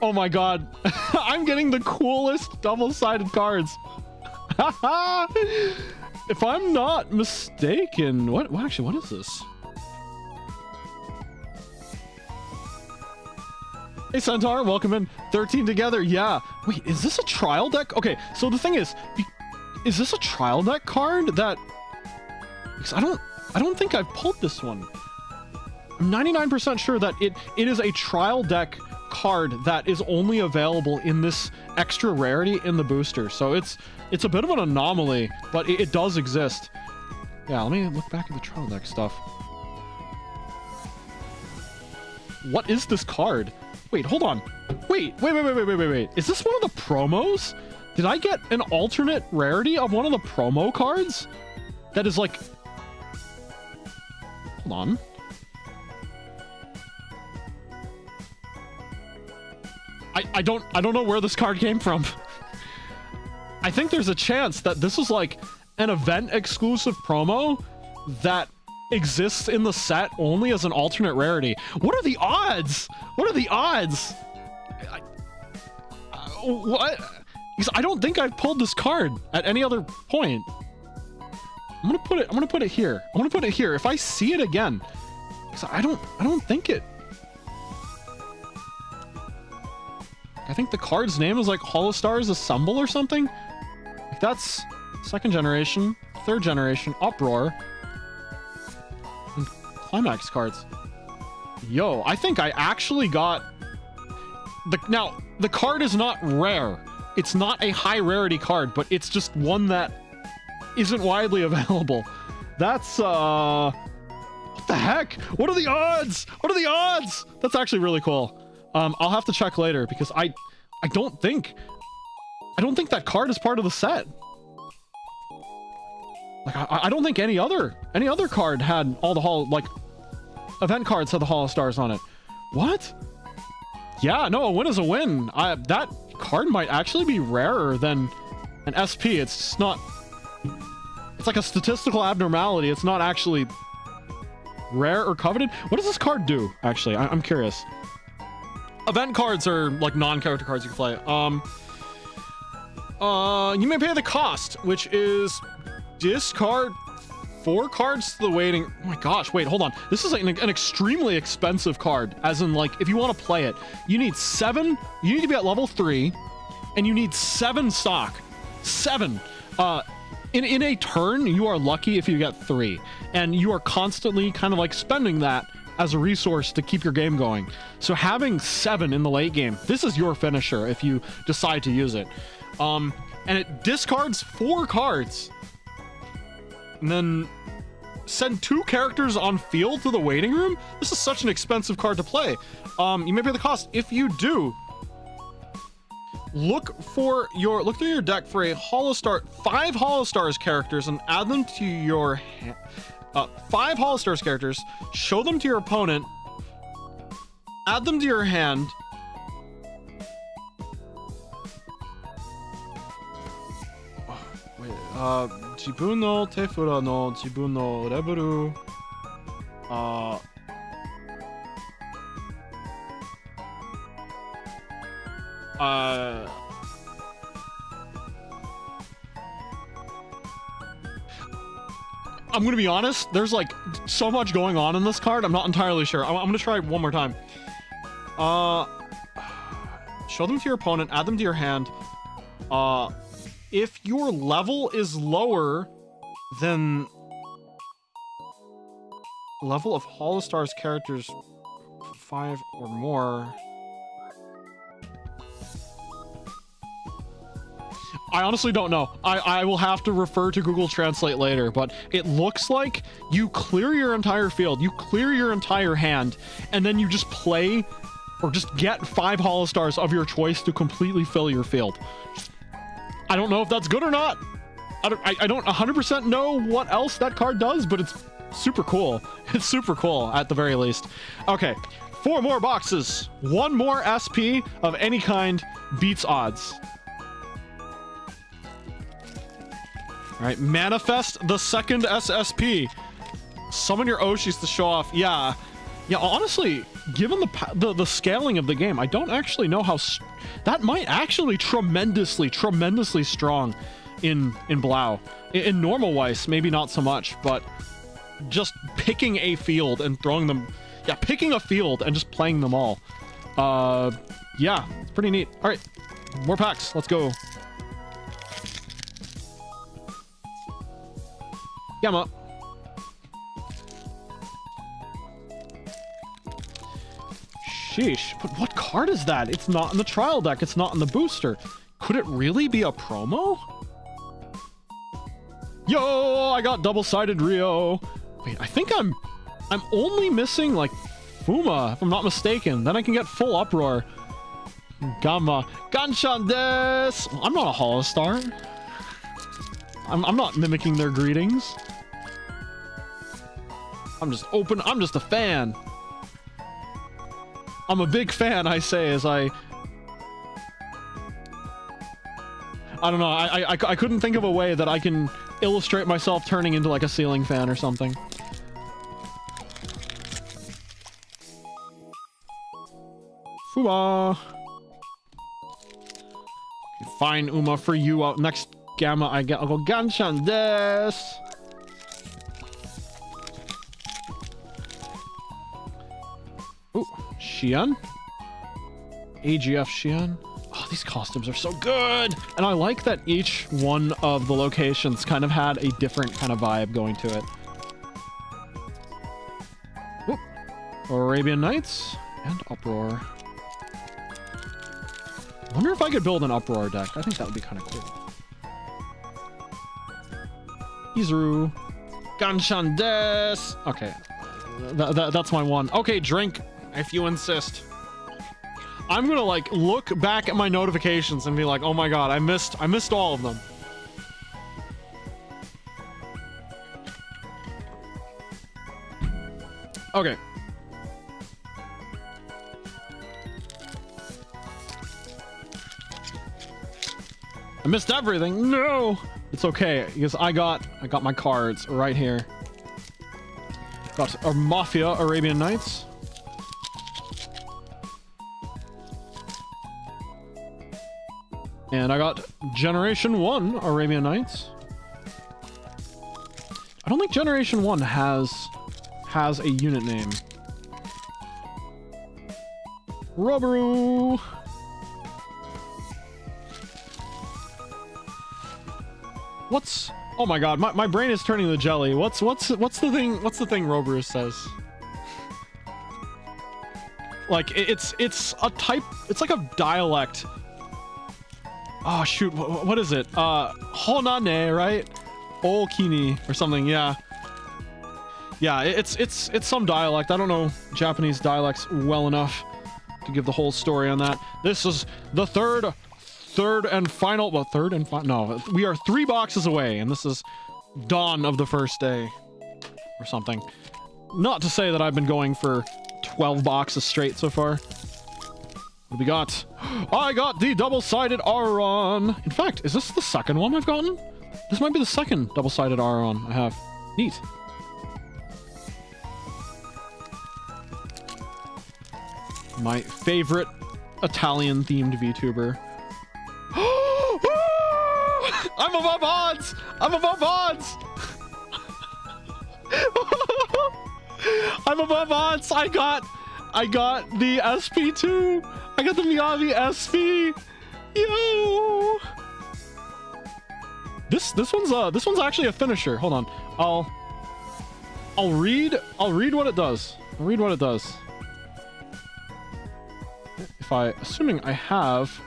Oh my god. I'm getting the coolest double-sided cards. If I'm not mistaken, what actually, what is this? Hey Centaur, welcome in. 13 together. Yeah. Wait, is this a trial deck? Okay, so the thing is this a trial deck card that, because I don't think I've pulled this one. I'm 99% sure that it is a trial deck card that is only available in this extra rarity in the booster. So it's a bit of an anomaly, but it does exist. Yeah, let me look back at the trial deck stuff. What is this card? Wait, hold on. Wait. Is this one of the promos? Did I get an alternate rarity of one of the promo cards? That is like... Hold on. I don't know where this card came from. I think there's a chance that this is like an event exclusive promo that exists in the set only as an alternate rarity. What are the odds? What are the odds? What? Because I don't think I've pulled this card at any other point. I'm gonna put it here. I'm gonna put it here. If I see it again, because I don't think it. I think the card's name is like HOLOSTARS Assemble or something. Like that's 2nd generation, 3rd generation, Uproar, and Climax cards. Yo, I think I actually got now the card is not rare. It's not a high rarity card, but it's just one that isn't widely available. That's what the heck? What are the odds? What are the odds? That's actually really cool. I'll have to check later because I don't think that card is part of the set. Like I don't think any other card had all the event cards had the HOLOSTARS on it. What? Yeah, no, a win is a win. That card might actually be rarer than an SP. It's just not. It's like a statistical abnormality. It's not actually rare or coveted. What does this card do? Actually, I'm curious. Event cards are like non-character cards you can play. You may pay the cost, which is discard 4 cards to the waiting. Oh my gosh, wait, hold on. This is like an extremely expensive card, as in like, if you want to play it, you need to be at level 3, and you need 7 stock. 7. In a turn, you are lucky if you get 3, and you are constantly kind of like spending that as a resource to keep your game going. So having 7 in the late game, this is your finisher if you decide to use it. And it discards 4 cards. And then send 2 characters on field to the waiting room? This is such an expensive card to play. You may pay the cost. If you do, look through your deck for a 5 HOLOSTARS characters and add them to your 5 HOLOSTARS characters, show them to your opponent, add them to your hand, Jibun no Tefura no Jibun no Reburu, I'm gonna be honest, there's like so much going on in this card, I'm not entirely sure. I'm gonna try one more time. Show them to your opponent, add them to your hand. If your level is lower than level of HOLOSTARS characters 5 or more, I honestly don't know. I will have to refer to Google Translate later, but it looks like you clear your entire field, you clear your entire hand, and then you just play or just get 5 HOLOSTARS of your choice to completely fill your field. I don't know if that's good or not. I don't 100% know what else that card does, but it's super cool. It's super cool at the very least. Okay, 4 more boxes. 1 more SP of any kind beats odds. All right, manifest the second SSP. Summon your Oshis to show off. Yeah, honestly, given the scaling of the game, I don't actually know how... that might actually tremendously strong in Blau. In normal Weiss, maybe not so much, but just picking a field and throwing them... yeah, picking a field and just playing them all. Yeah, it's pretty neat. All right, more packs. Let's go. Yama. Sheesh, but what card is that? It's not in the trial deck, it's not in the booster. Could it really be a promo? Yo, I got double-sided Rio. Wait, I think I'm only missing like Fuma, if I'm not mistaken. Then I can get full Uproar. Gamma. Ganshan des! I'm not a HOLOSTAR. I'm not mimicking their greetings. I'm just a fan. I'm a big fan, I say, as I don't know, I couldn't think of a way that I can illustrate myself turning into like a ceiling fan or something. Fuwa. Fine, Uma, for you. Next Gamma, I'll go Ganshan des. Ooh, Xian. AGF Xian. Oh, these costumes are so good! And I like that each one of the locations kind of had a different kind of vibe going to it. Ooh. Arabian Nights and Uproar. I wonder if I could build an Uproar deck. I think that would be kind of cool. Izuru. Ganshan des. Okay. That's my one. Okay, drink, if you insist. I'm gonna like look back at my notifications and be like, oh my god, I missed all of them. Okay. I missed everything. No, it's okay because I got my cards right here. Got a Mafia Arabian Nights. And I got Generation 1 Arabian Nights. I don't think Generation 1 has a unit name. Rubberoo. What's... Oh my god, my brain is turning to jelly. What's the thing Roberus says? Like, it's a type... It's like a dialect. Oh, shoot. What is it? Honane, right? Olkini or something, yeah. Yeah, it's some dialect. I don't know Japanese dialects well enough to give the whole story on that. This is the third and final... Well, no, we are 3 boxes away, and this is dawn of the first day. Or something. Not to say that I've been going for 12 boxes straight so far. What do we got? I got the double-sided Orion. In fact, is this the second one I've gotten? This might be the second double-sided Orion I have. Neat. My favorite Italian-themed VTuber. I'm above odds! I'm above odds! I'm above odds! I got the SP2! I got the Miyabi SP! Yo! This one's actually a finisher. Hold on. I'll read what it does. I'll read what it does. Assuming I have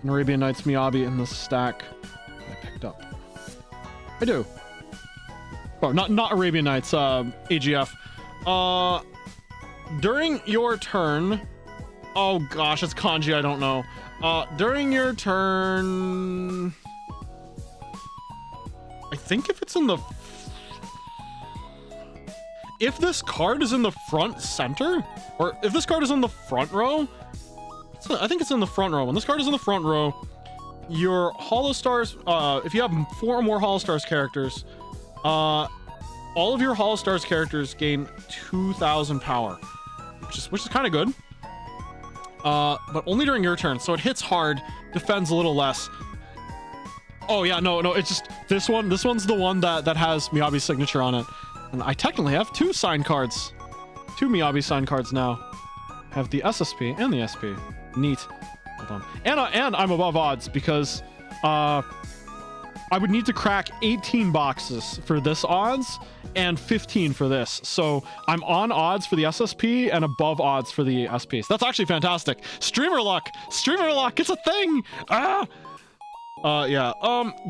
an Arabian Nights Miyabi in the stack I picked up. I do. Oh, not Arabian Nights, AGF. During your turn... Oh gosh, it's kanji, I don't know. During your turn... I think if it's in the... If this card is in the front center, or if this card is in the front row, I think it's in the front row. When this card is in the front row, your HOLOSTARS, if you have 4 or more HOLOSTARS characters, all of your HOLOSTARS characters gain 2,000 power, which is kind of good. But only during your turn, so it hits hard, defends a little less. Oh yeah, no, it's just this one. This one's the one that has Miyabi's signature on it, and I technically have 2 signed cards, 2 Miyabi signed cards now. I have the SSP and the SP. Neat. Hold on. And I'm above odds because I would need to crack 18 boxes for this odds and 15 for this. So I'm on odds for the SSP and above odds for the SP. So that's actually fantastic. Streamer luck. Streamer luck. It's a thing. Yeah.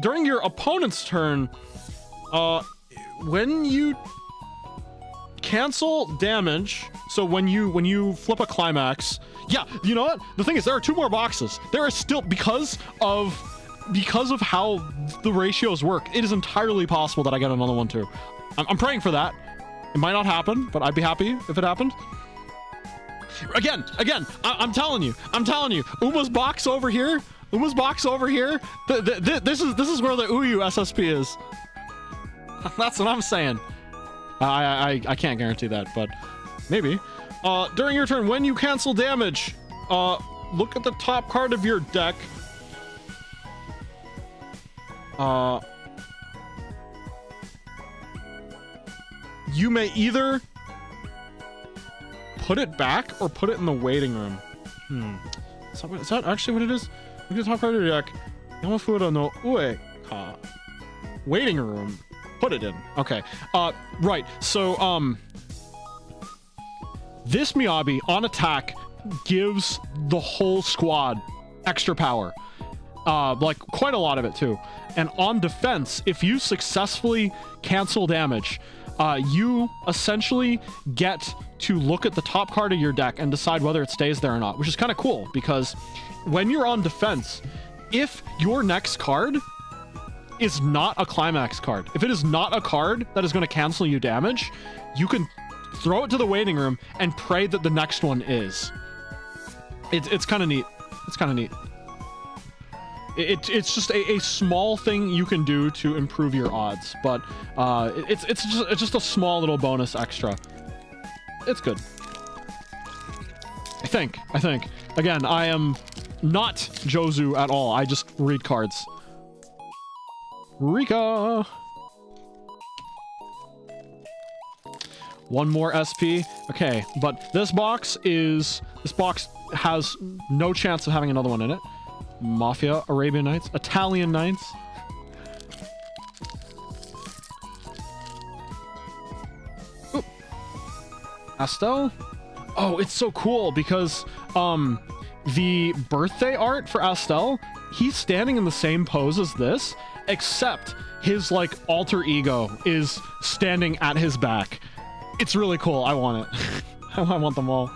During your opponent's turn, when you cancel damage, so when you flip a climax, yeah, you know what? The thing is, there are 2 more boxes. There are still, because of how the ratios work, it is entirely possible that I get another one too. I'm praying for that. It might not happen, but I'd be happy if it happened. Again, I'm telling you, Uma's box over here. This is where the Uyu SSP is. That's what I'm saying. I can't guarantee that, but maybe. During your turn, when you cancel damage, look at the top card of your deck. You may either put it back or put it in the waiting room. Is that actually what it is? Look at the top card of your deck. Yamafura no ue ka. Waiting room. Put it in. Okay. Right. So, this Miyabi on attack gives the whole squad extra power. Like quite a lot of it too. And on defense, if you successfully cancel damage, you essentially get to look at the top card of your deck and decide whether it stays there or not, which is kind of cool because when you're on defense, if your next card is not a climax card, if it is not a card that is going to cancel you damage, you can throw it to the waiting room and pray that the next one is. It's kind of neat. It's kind of neat. It's just a small thing you can do to improve your odds, but it's just a small little bonus extra. It's good. I think. Again, I am not Jozu at all. I just read cards. Rika! One more SP. Okay, but this box has no chance of having another one in it. Mafia, Arabian Nights, Italian Nights. Astel? Oh, it's so cool because the birthday art for Astel, he's standing in the same pose as this, except his like alter ego is standing at his back. It's really cool. I want it. I want them all.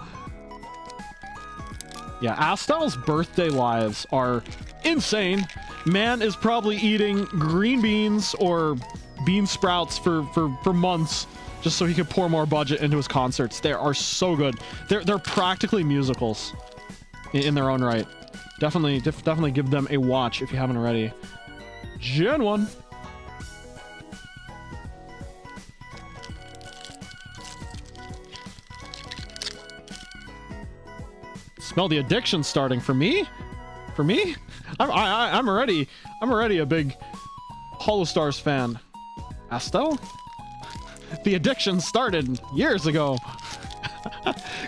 Yeah, Astel's birthday lives are insane. Man is probably eating green beans or bean sprouts for months just so he could pour more budget into his concerts. They are so good. They're practically musicals in their own right. Definitely give them a watch if you haven't already. Gen 1. Smell the addiction starting for me. For me, I'm already a big HOLOSTARS fan. Astel? The addiction started years ago.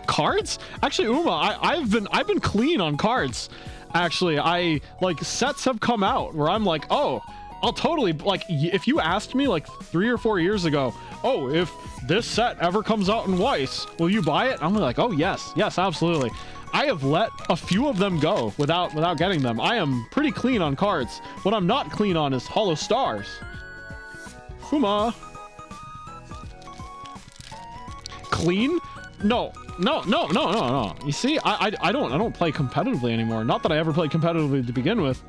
Cards? Actually, Uma, I've been clean on cards. Actually, sets have come out where I'm like, oh, I'll totally, like, if you asked me like 3 or 4 years ago, oh, if this set ever comes out in Weiss, will you buy it? I'm like, oh yes, absolutely. I have let a few of them go without getting them. I am pretty clean on cards. What I'm not clean on is HOLOSTARS. Uma. Clean? No. You see, I don't play competitively anymore. Not that I ever played competitively to begin with.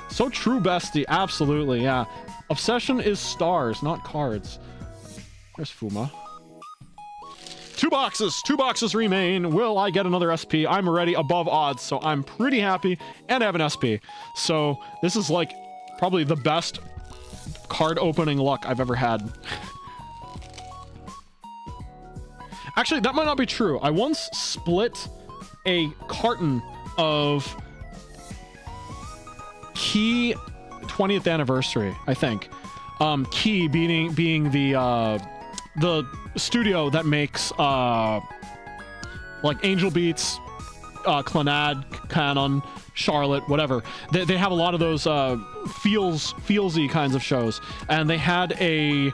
So true, bestie. Absolutely, yeah. Obsession is stars, not cards. There's Fuma. 2 boxes remain. Will I get another SP? I'm already above odds, so I'm pretty happy, and I have an SP. So this is like probably the best card opening luck I've ever had. Actually, that might not be true. I once split a carton of Key 20th anniversary, I think. Key being the studio that makes like Angel Beats, Clannad, Canon, Charlotte, whatever. They have a lot of those feelsy kinds of shows, and they had a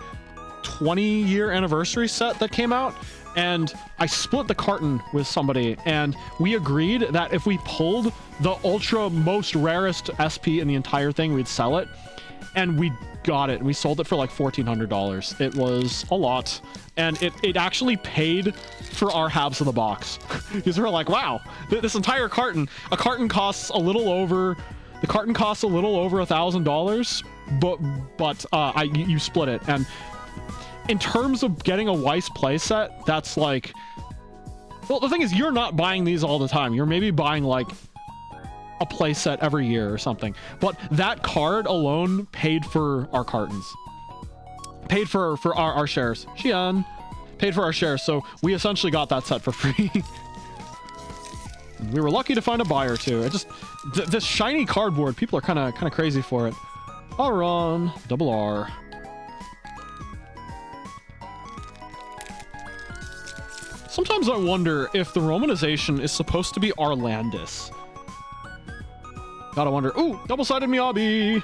20-year anniversary set that came out, and I split the carton with somebody, and we agreed that if we pulled the ultra most rarest SP in the entire thing, we'd sell it, and we got it. We sold it for like $1,400. It was a lot, and it actually paid for our halves of the box because we're like, wow, this entire carton, a carton costs a little over $1,000, but you split it. And in terms of getting a Weiss playset, that's like, well, the thing is, you're not buying these all the time. You're maybe buying like a playset every year or something, but that card alone paid for our cartons, paid for our shares. Xian paid for our shares, so we essentially got that set for free. We were lucky to find a buyer too. This shiny cardboard, people are kind of crazy for it. Orion, double R. Sometimes I wonder if the romanization is supposed to be Arlandis. Gotta wonder. Ooh, double-sided Miyabi.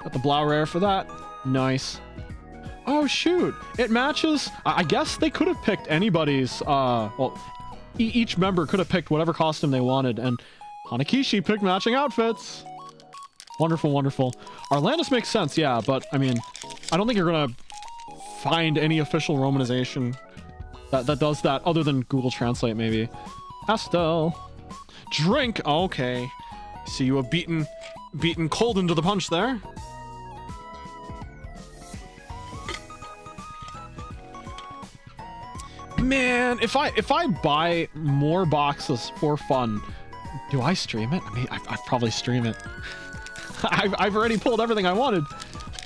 Got the Blau rare for that. Nice. Oh, shoot. It matches. I guess they could have picked anybody's, well, each member could have picked whatever costume they wanted, and Hanakishi picked matching outfits. Wonderful, wonderful. Arlandis makes sense, yeah, but, I mean, I don't think you're gonna find any official romanization that does that, other than Google Translate, maybe. Astel. Drink. Okay. See, you have beaten cold into the punch there. Man, if I buy more boxes for fun, do I stream it? I mean, I'd probably stream it. I've already pulled everything I wanted.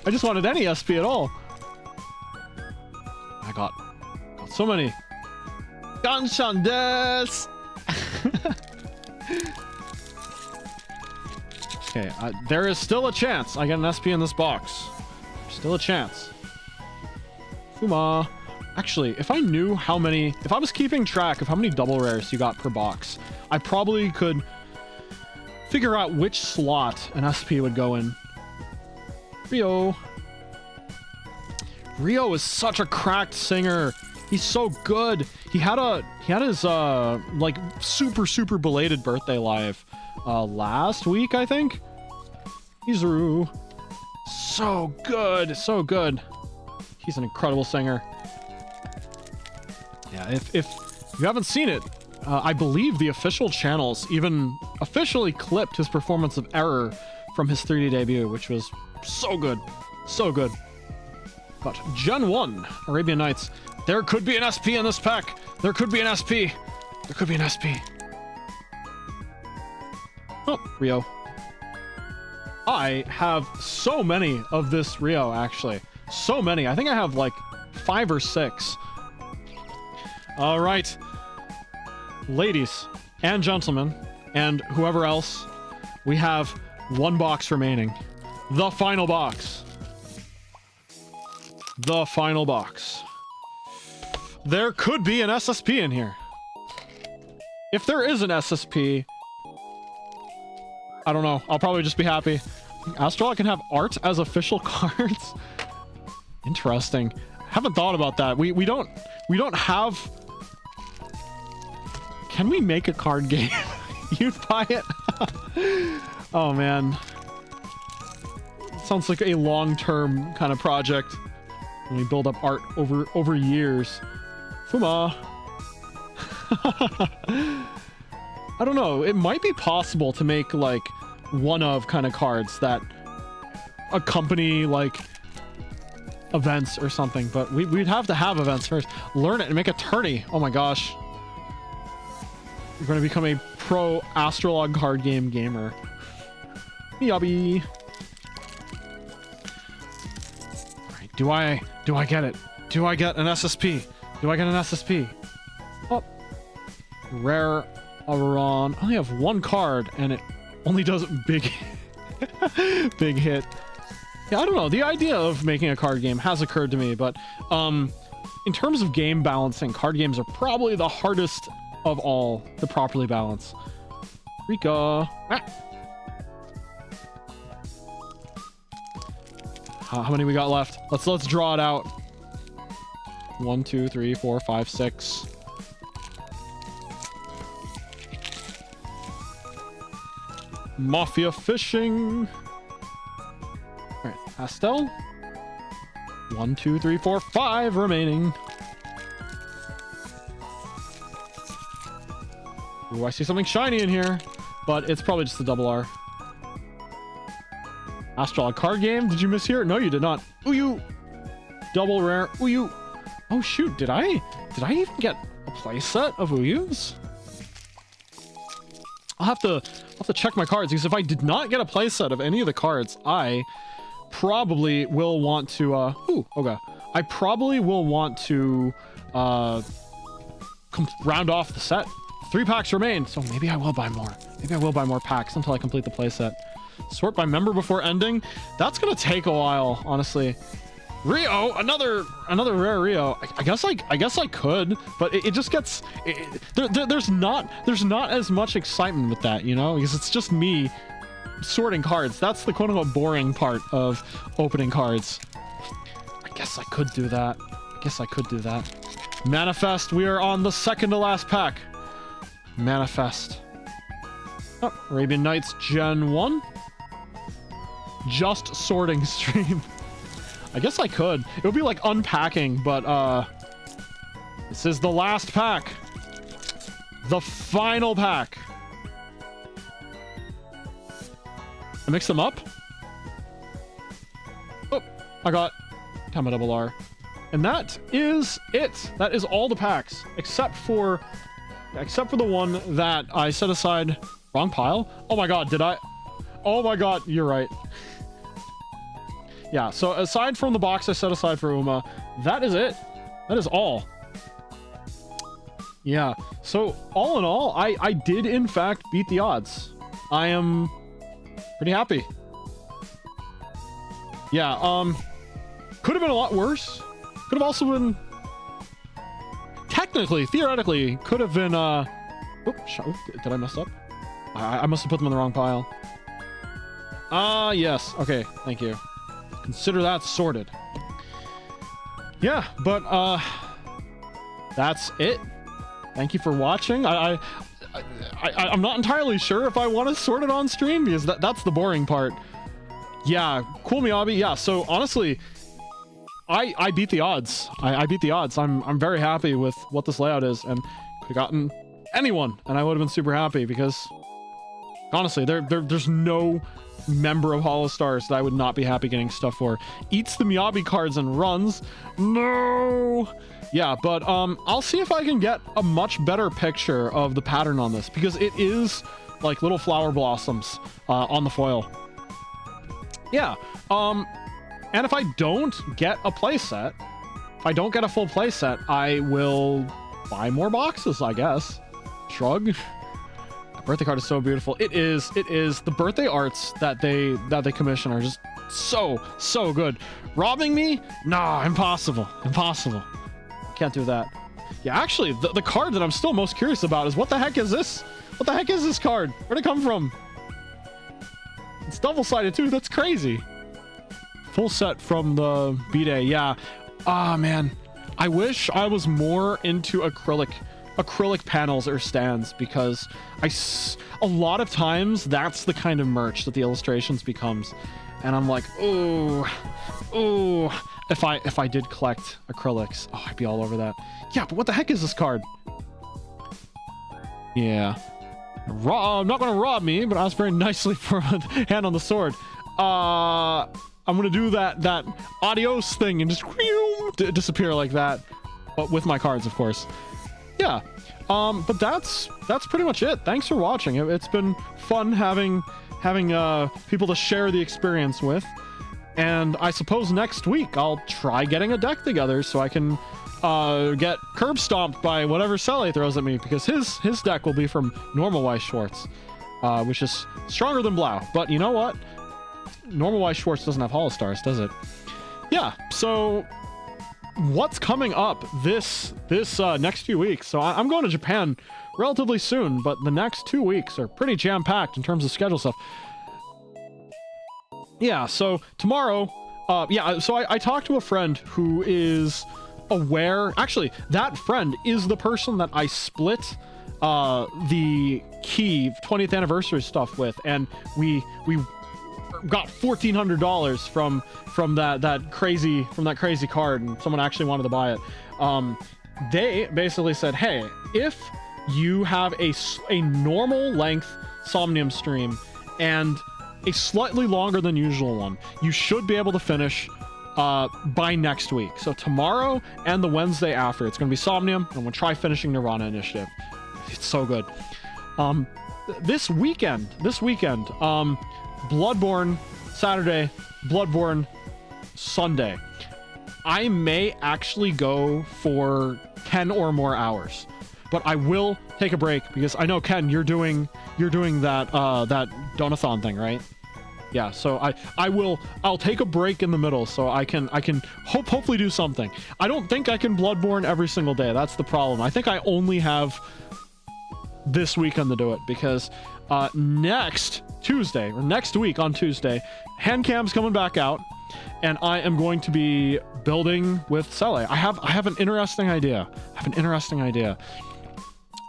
I just wanted any SP at all. I got so many. Ganshan desu. Okay, there is still a chance I get an SP in this box. Still a chance. Fuma. Actually, if I knew how many... If I was keeping track of how many double rares you got per box, I probably could figure out which slot an SP would go in. Rio. Rio is such a cracked singer. He's so good. He had his like super belated birthday live last week, I think. Izuru. So good, so good. He's an incredible singer. Yeah, if you haven't seen it, I believe the official channels even officially clipped his performance of Error from his 3D debut, which was so good. So good. But Gen 1, Arabian Nights. There could be an SP in this pack. There could be an SP. There could be an SP. Oh, Rio. I have so many of this Rio, actually. So many. I think I have like 5 or 6. All right. Ladies and gentlemen, and whoever else, we have 1 box remaining. The final box. The final box. There could be an SSP in here. If there is an SSP, I don't know. I'll probably just be happy. AstraLog can have art as official cards. Interesting. Haven't thought about that. We don't have. Can we make a card game? You'd buy it? Oh man. Sounds like a long-term kind of project. When we build up art over years. Fuma. I don't know. It might be possible to make like one of kind of cards that accompany like events or something, but we'd have to have events first. Learn it and make a tourney. Oh my gosh. You're going to become a pro AstraLog card game gamer. Yobby. Alright, do I get it? Do I get an SSP? Do I get an SSP? Oh. Rare Orion. I only have 1 card and it only does big big hit. Yeah, I don't know. The idea of making a card game has occurred to me, but in terms of game balancing, card games are probably the hardest of all to properly balance. Rika. Ah. How many we got left? Let's draw it out. 1, 2, 3, 4, 5, 6. Mafia fishing. All right, pastel. 1, 2, 3, 4, 5 remaining. Ooh, I see something shiny in here, but it's probably just a double R. AstraLog card game. Did you miss here? No, you did not. Ooh, you. Double rare. Ooh, you. Oh shoot! Did I even get a playset of Uyus? I'll have to check my cards, because if I did not get a playset of any of the cards, I probably will want to ooh, okay. I probably will want to round off the set. 3 packs remain, so maybe I will buy more. Maybe I will buy more packs until I complete the playset. Sort by member before ending. That's gonna take a while, honestly. Rio, another rare Rio. I guess I could, but it just gets there's not as much excitement with that, you know, because it's just me sorting cards. That's the quote-unquote boring part of opening cards. I guess I could do that. Manifest. We are on the second to last pack. Manifest. Oh, Arabian Nights Gen 1. Just sorting stream. I guess I could. It would be like unpacking, but this is the last pack. The final pack. I mix them up. Oh, I got Tama Double R. And that is it. That is all the packs, except for the one that I set aside. Wrong pile. Oh my god, did I? Oh my god, you're right. Yeah, so aside from the box I set aside for Uma, that is it. That is all. Yeah, so all in all, I did in fact beat the odds. I am pretty happy. Yeah, could have been a lot worse. Could have also been, technically, theoretically, could have been, oops, did I mess up? I must have put them in the wrong pile. Yes, okay, thank you. Consider that sorted. Yeah, but that's it. Thank you for watching. I'm not entirely sure if I want to sort it on stream, because that's the boring part. Yeah, cool Miyabi. Yeah, so honestly, I beat the odds. I beat the odds. I'm very happy with what this layout is, and could have gotten anyone, and I would have been super happy, because honestly, there's no member of HOLOSTARS that I would not be happy getting stuff for. Eats the Miyabi cards and runs. No. Yeah, but I'll see if I can get a much better picture of the pattern on this, because it is like little flower blossoms on the foil. Yeah, and if I don't get a playset, if I don't get a full playset, I will buy more boxes, I guess. Shrug. The birthday card is so beautiful. It is. The birthday arts that they commission are just so good. Robbing me? Nah, impossible. Can't do that. Yeah, actually, the card that I'm still most curious about is, what the heck is this? What the heck is this card? Where'd it come from? It's double-sided too. That's crazy. Full set from the B-Day. Yeah. Ah, man. I wish I was more into acrylic panels or stands, because a lot of times that's the kind of merch that the illustrations becomes, and I'm like, oh. If I did collect acrylics, oh, I'd be all over that. Yeah, but what the heck is this card? Yeah. I'm not gonna rob me, but ask very nicely for a hand on the sword. I'm gonna do that adios thing and just disappear like that, but with my cards, of course. Yeah. But that's pretty much it. Thanks for watching. It's been fun having people to share the experience with. And I suppose next week I'll try getting a deck together so I can get curb stomped by whatever Sele throws at me, because his deck will be from normal Weiss Schwarz, which is stronger than Blau. But you know what? Normal Weiss Schwarz doesn't have HOLOSTARS, does it? Yeah, so what's coming up this next few weeks? So I'm going to Japan relatively soon, but the next 2 weeks are pretty jam-packed in terms of schedule stuff. Yeah, so tomorrow, so I talked to a friend who is aware. Actually, that friend is the person that I split the key 20th anniversary stuff with, and we got $1,400 from that crazy card, and someone actually wanted to buy it. They basically said, hey, if you have a normal length Somnium stream and a slightly longer than usual one, you should be able to finish by next week. So tomorrow and the Wednesday after, it's going to be Somnium, and we'll try finishing Nirvana Initiative. It's so good. This weekend, Bloodborne Saturday, Bloodborne Sunday. I may actually go for 10 or more hours, but I will take a break, because I know, Ken, you're doing that Donathon thing, right? Yeah, so I'll take a break in the middle so I can hopefully do something. I don't think I can Bloodborne every single day. That's the problem. I think I only have this weekend to do it, because next Tuesday, or next week on Tuesday, Handcam's coming back out, and I am going to be building with Sele. I have an interesting idea.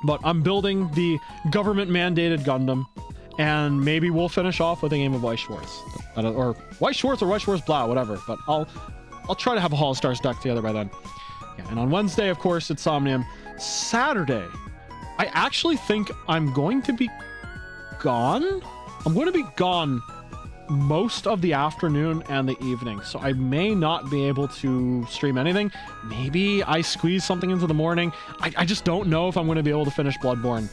But I'm building the government-mandated Gundam, and maybe we'll finish off with a game of Weiss Schwarz. Or Weiss Schwarz or Weiss Schwarz Blau, whatever. But I'll try to have a HOLOSTARS deck together by then. Yeah, and on Wednesday, of course, it's Somnium. Saturday, I actually think I'm going to be gone. I'm going to be gone most of the afternoon and the evening, so I may not be able to stream anything. Maybe I squeeze something into the morning. I just don't know if I'm going to be able to finish Bloodborne.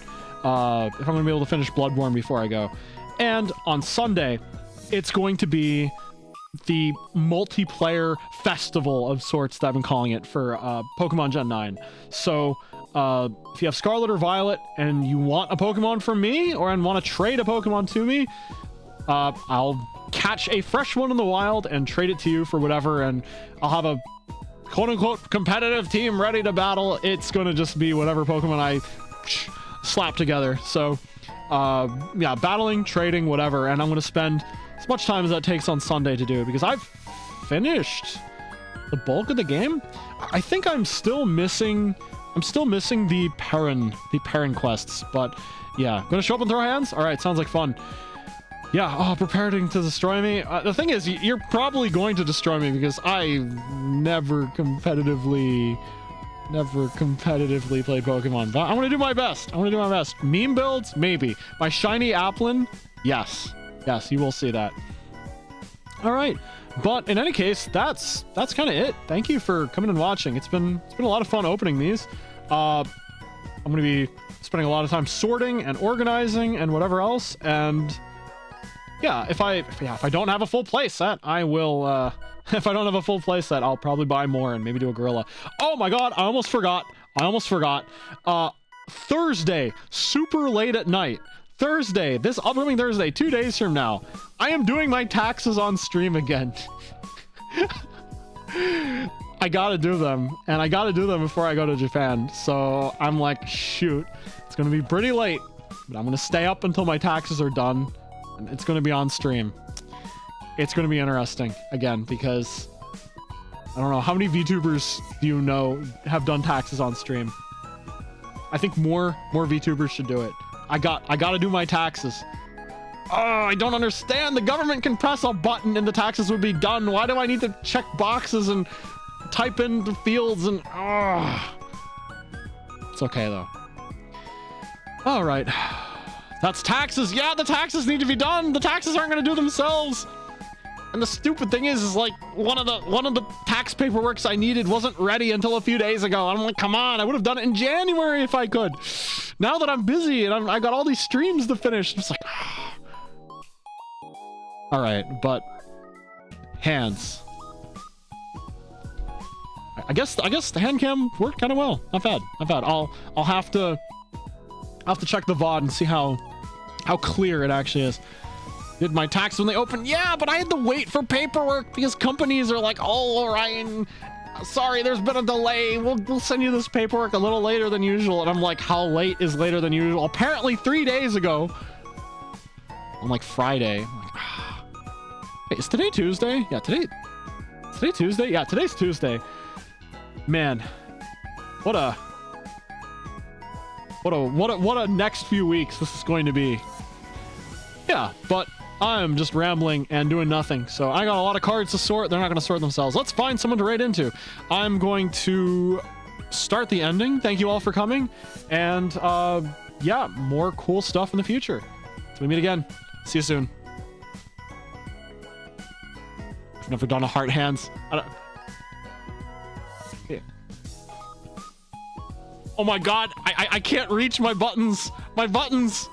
Before I go. And on Sunday, it's going to be the multiplayer festival of sorts that I've been calling it for Pokemon Gen 9. So if you have Scarlet or Violet and you want a Pokemon from me, or want to trade a Pokemon to me, I'll catch a fresh one in the wild and trade it to you for whatever, and I'll have a quote-unquote competitive team ready to battle. It's going to just be whatever Pokemon I slap together. So yeah, battling, trading, whatever, and I'm going to spend as much time as that takes on Sunday to do it, because I've finished the bulk of the game. I think I'm still missing I'm still missing the Perrin quests, but yeah. Gonna show up and throw hands? All right, sounds like fun. Yeah, oh, preparing to destroy me. The thing is, you're probably going to destroy me because I never competitively played Pokemon, but I'm gonna do my best. Meme builds, maybe. My shiny Applin, yes, you will see that. All right, but in any case, that's kind of it. Thank you for coming and watching. It's been a lot of fun opening these. I'm gonna be spending a lot of time sorting and organizing and whatever else, and yeah, if I don't have a full play set, I will. If I don't have a full play set, I'll probably buy more and maybe do a gorilla. Oh my god, I almost forgot. Thursday, super late at night. Thursday, this upcoming Thursday, 2 days from now, I am doing my taxes on stream again. I gotta do them, and I gotta do them before I go to Japan. So I'm like, shoot, it's gonna be pretty late, but I'm gonna stay up until my taxes are done. It's going to be on stream. It's going to be interesting again because I don't know how many VTubers do you know have done taxes on stream. I think more VTubers should do it. I got to do my taxes. Oh, I don't understand. The government can press a button and the taxes would be done. Why do I need to check boxes and type in the fields and it's okay though. All right. That's taxes. Yeah, the taxes need to be done. The taxes aren't going to do themselves. And the stupid thing is like one of the tax paperworks I needed wasn't ready until a few days ago. I'm like, come on, I would have done it in January if I could. Now that I'm busy and I got all these streams to finish, it's like, all right, but hands. I guess the hand cam worked kind of well. Not bad. I'll have to check the VOD and see how clear it actually is. Did my tax when they opened? Yeah, but I had to wait for paperwork because companies are like, oh, Orion, sorry, there's been a delay. We'll send you this paperwork a little later than usual. And I'm like, how late is later than usual? Apparently 3 days ago. On like Friday. I'm like, Wait, is today Tuesday? Yeah, today Tuesday? Yeah, today's Tuesday. Man, what a next few weeks this is going to be. Yeah, but I'm just rambling and doing nothing. So I got a lot of cards to sort. They're not going to sort themselves. Let's find someone to raid into. I'm going to start the ending. Thank you all for coming. And yeah, more cool stuff in the future. Till we meet again. See you soon. I've never done a heart hands. Yeah. Oh my god, I can't reach my buttons. My buttons.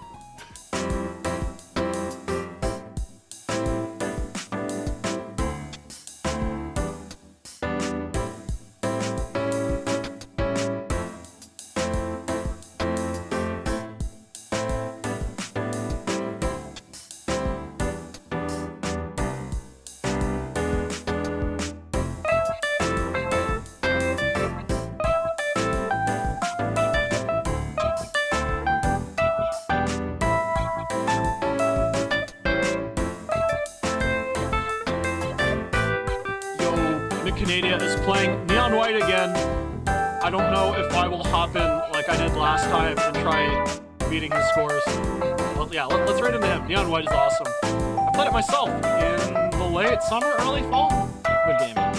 I don't know if I will hop in like I did last time and try beating his scores. Well, yeah, let's raid into him. Neon White is awesome. I played it myself in the late summer, early fall. Good game.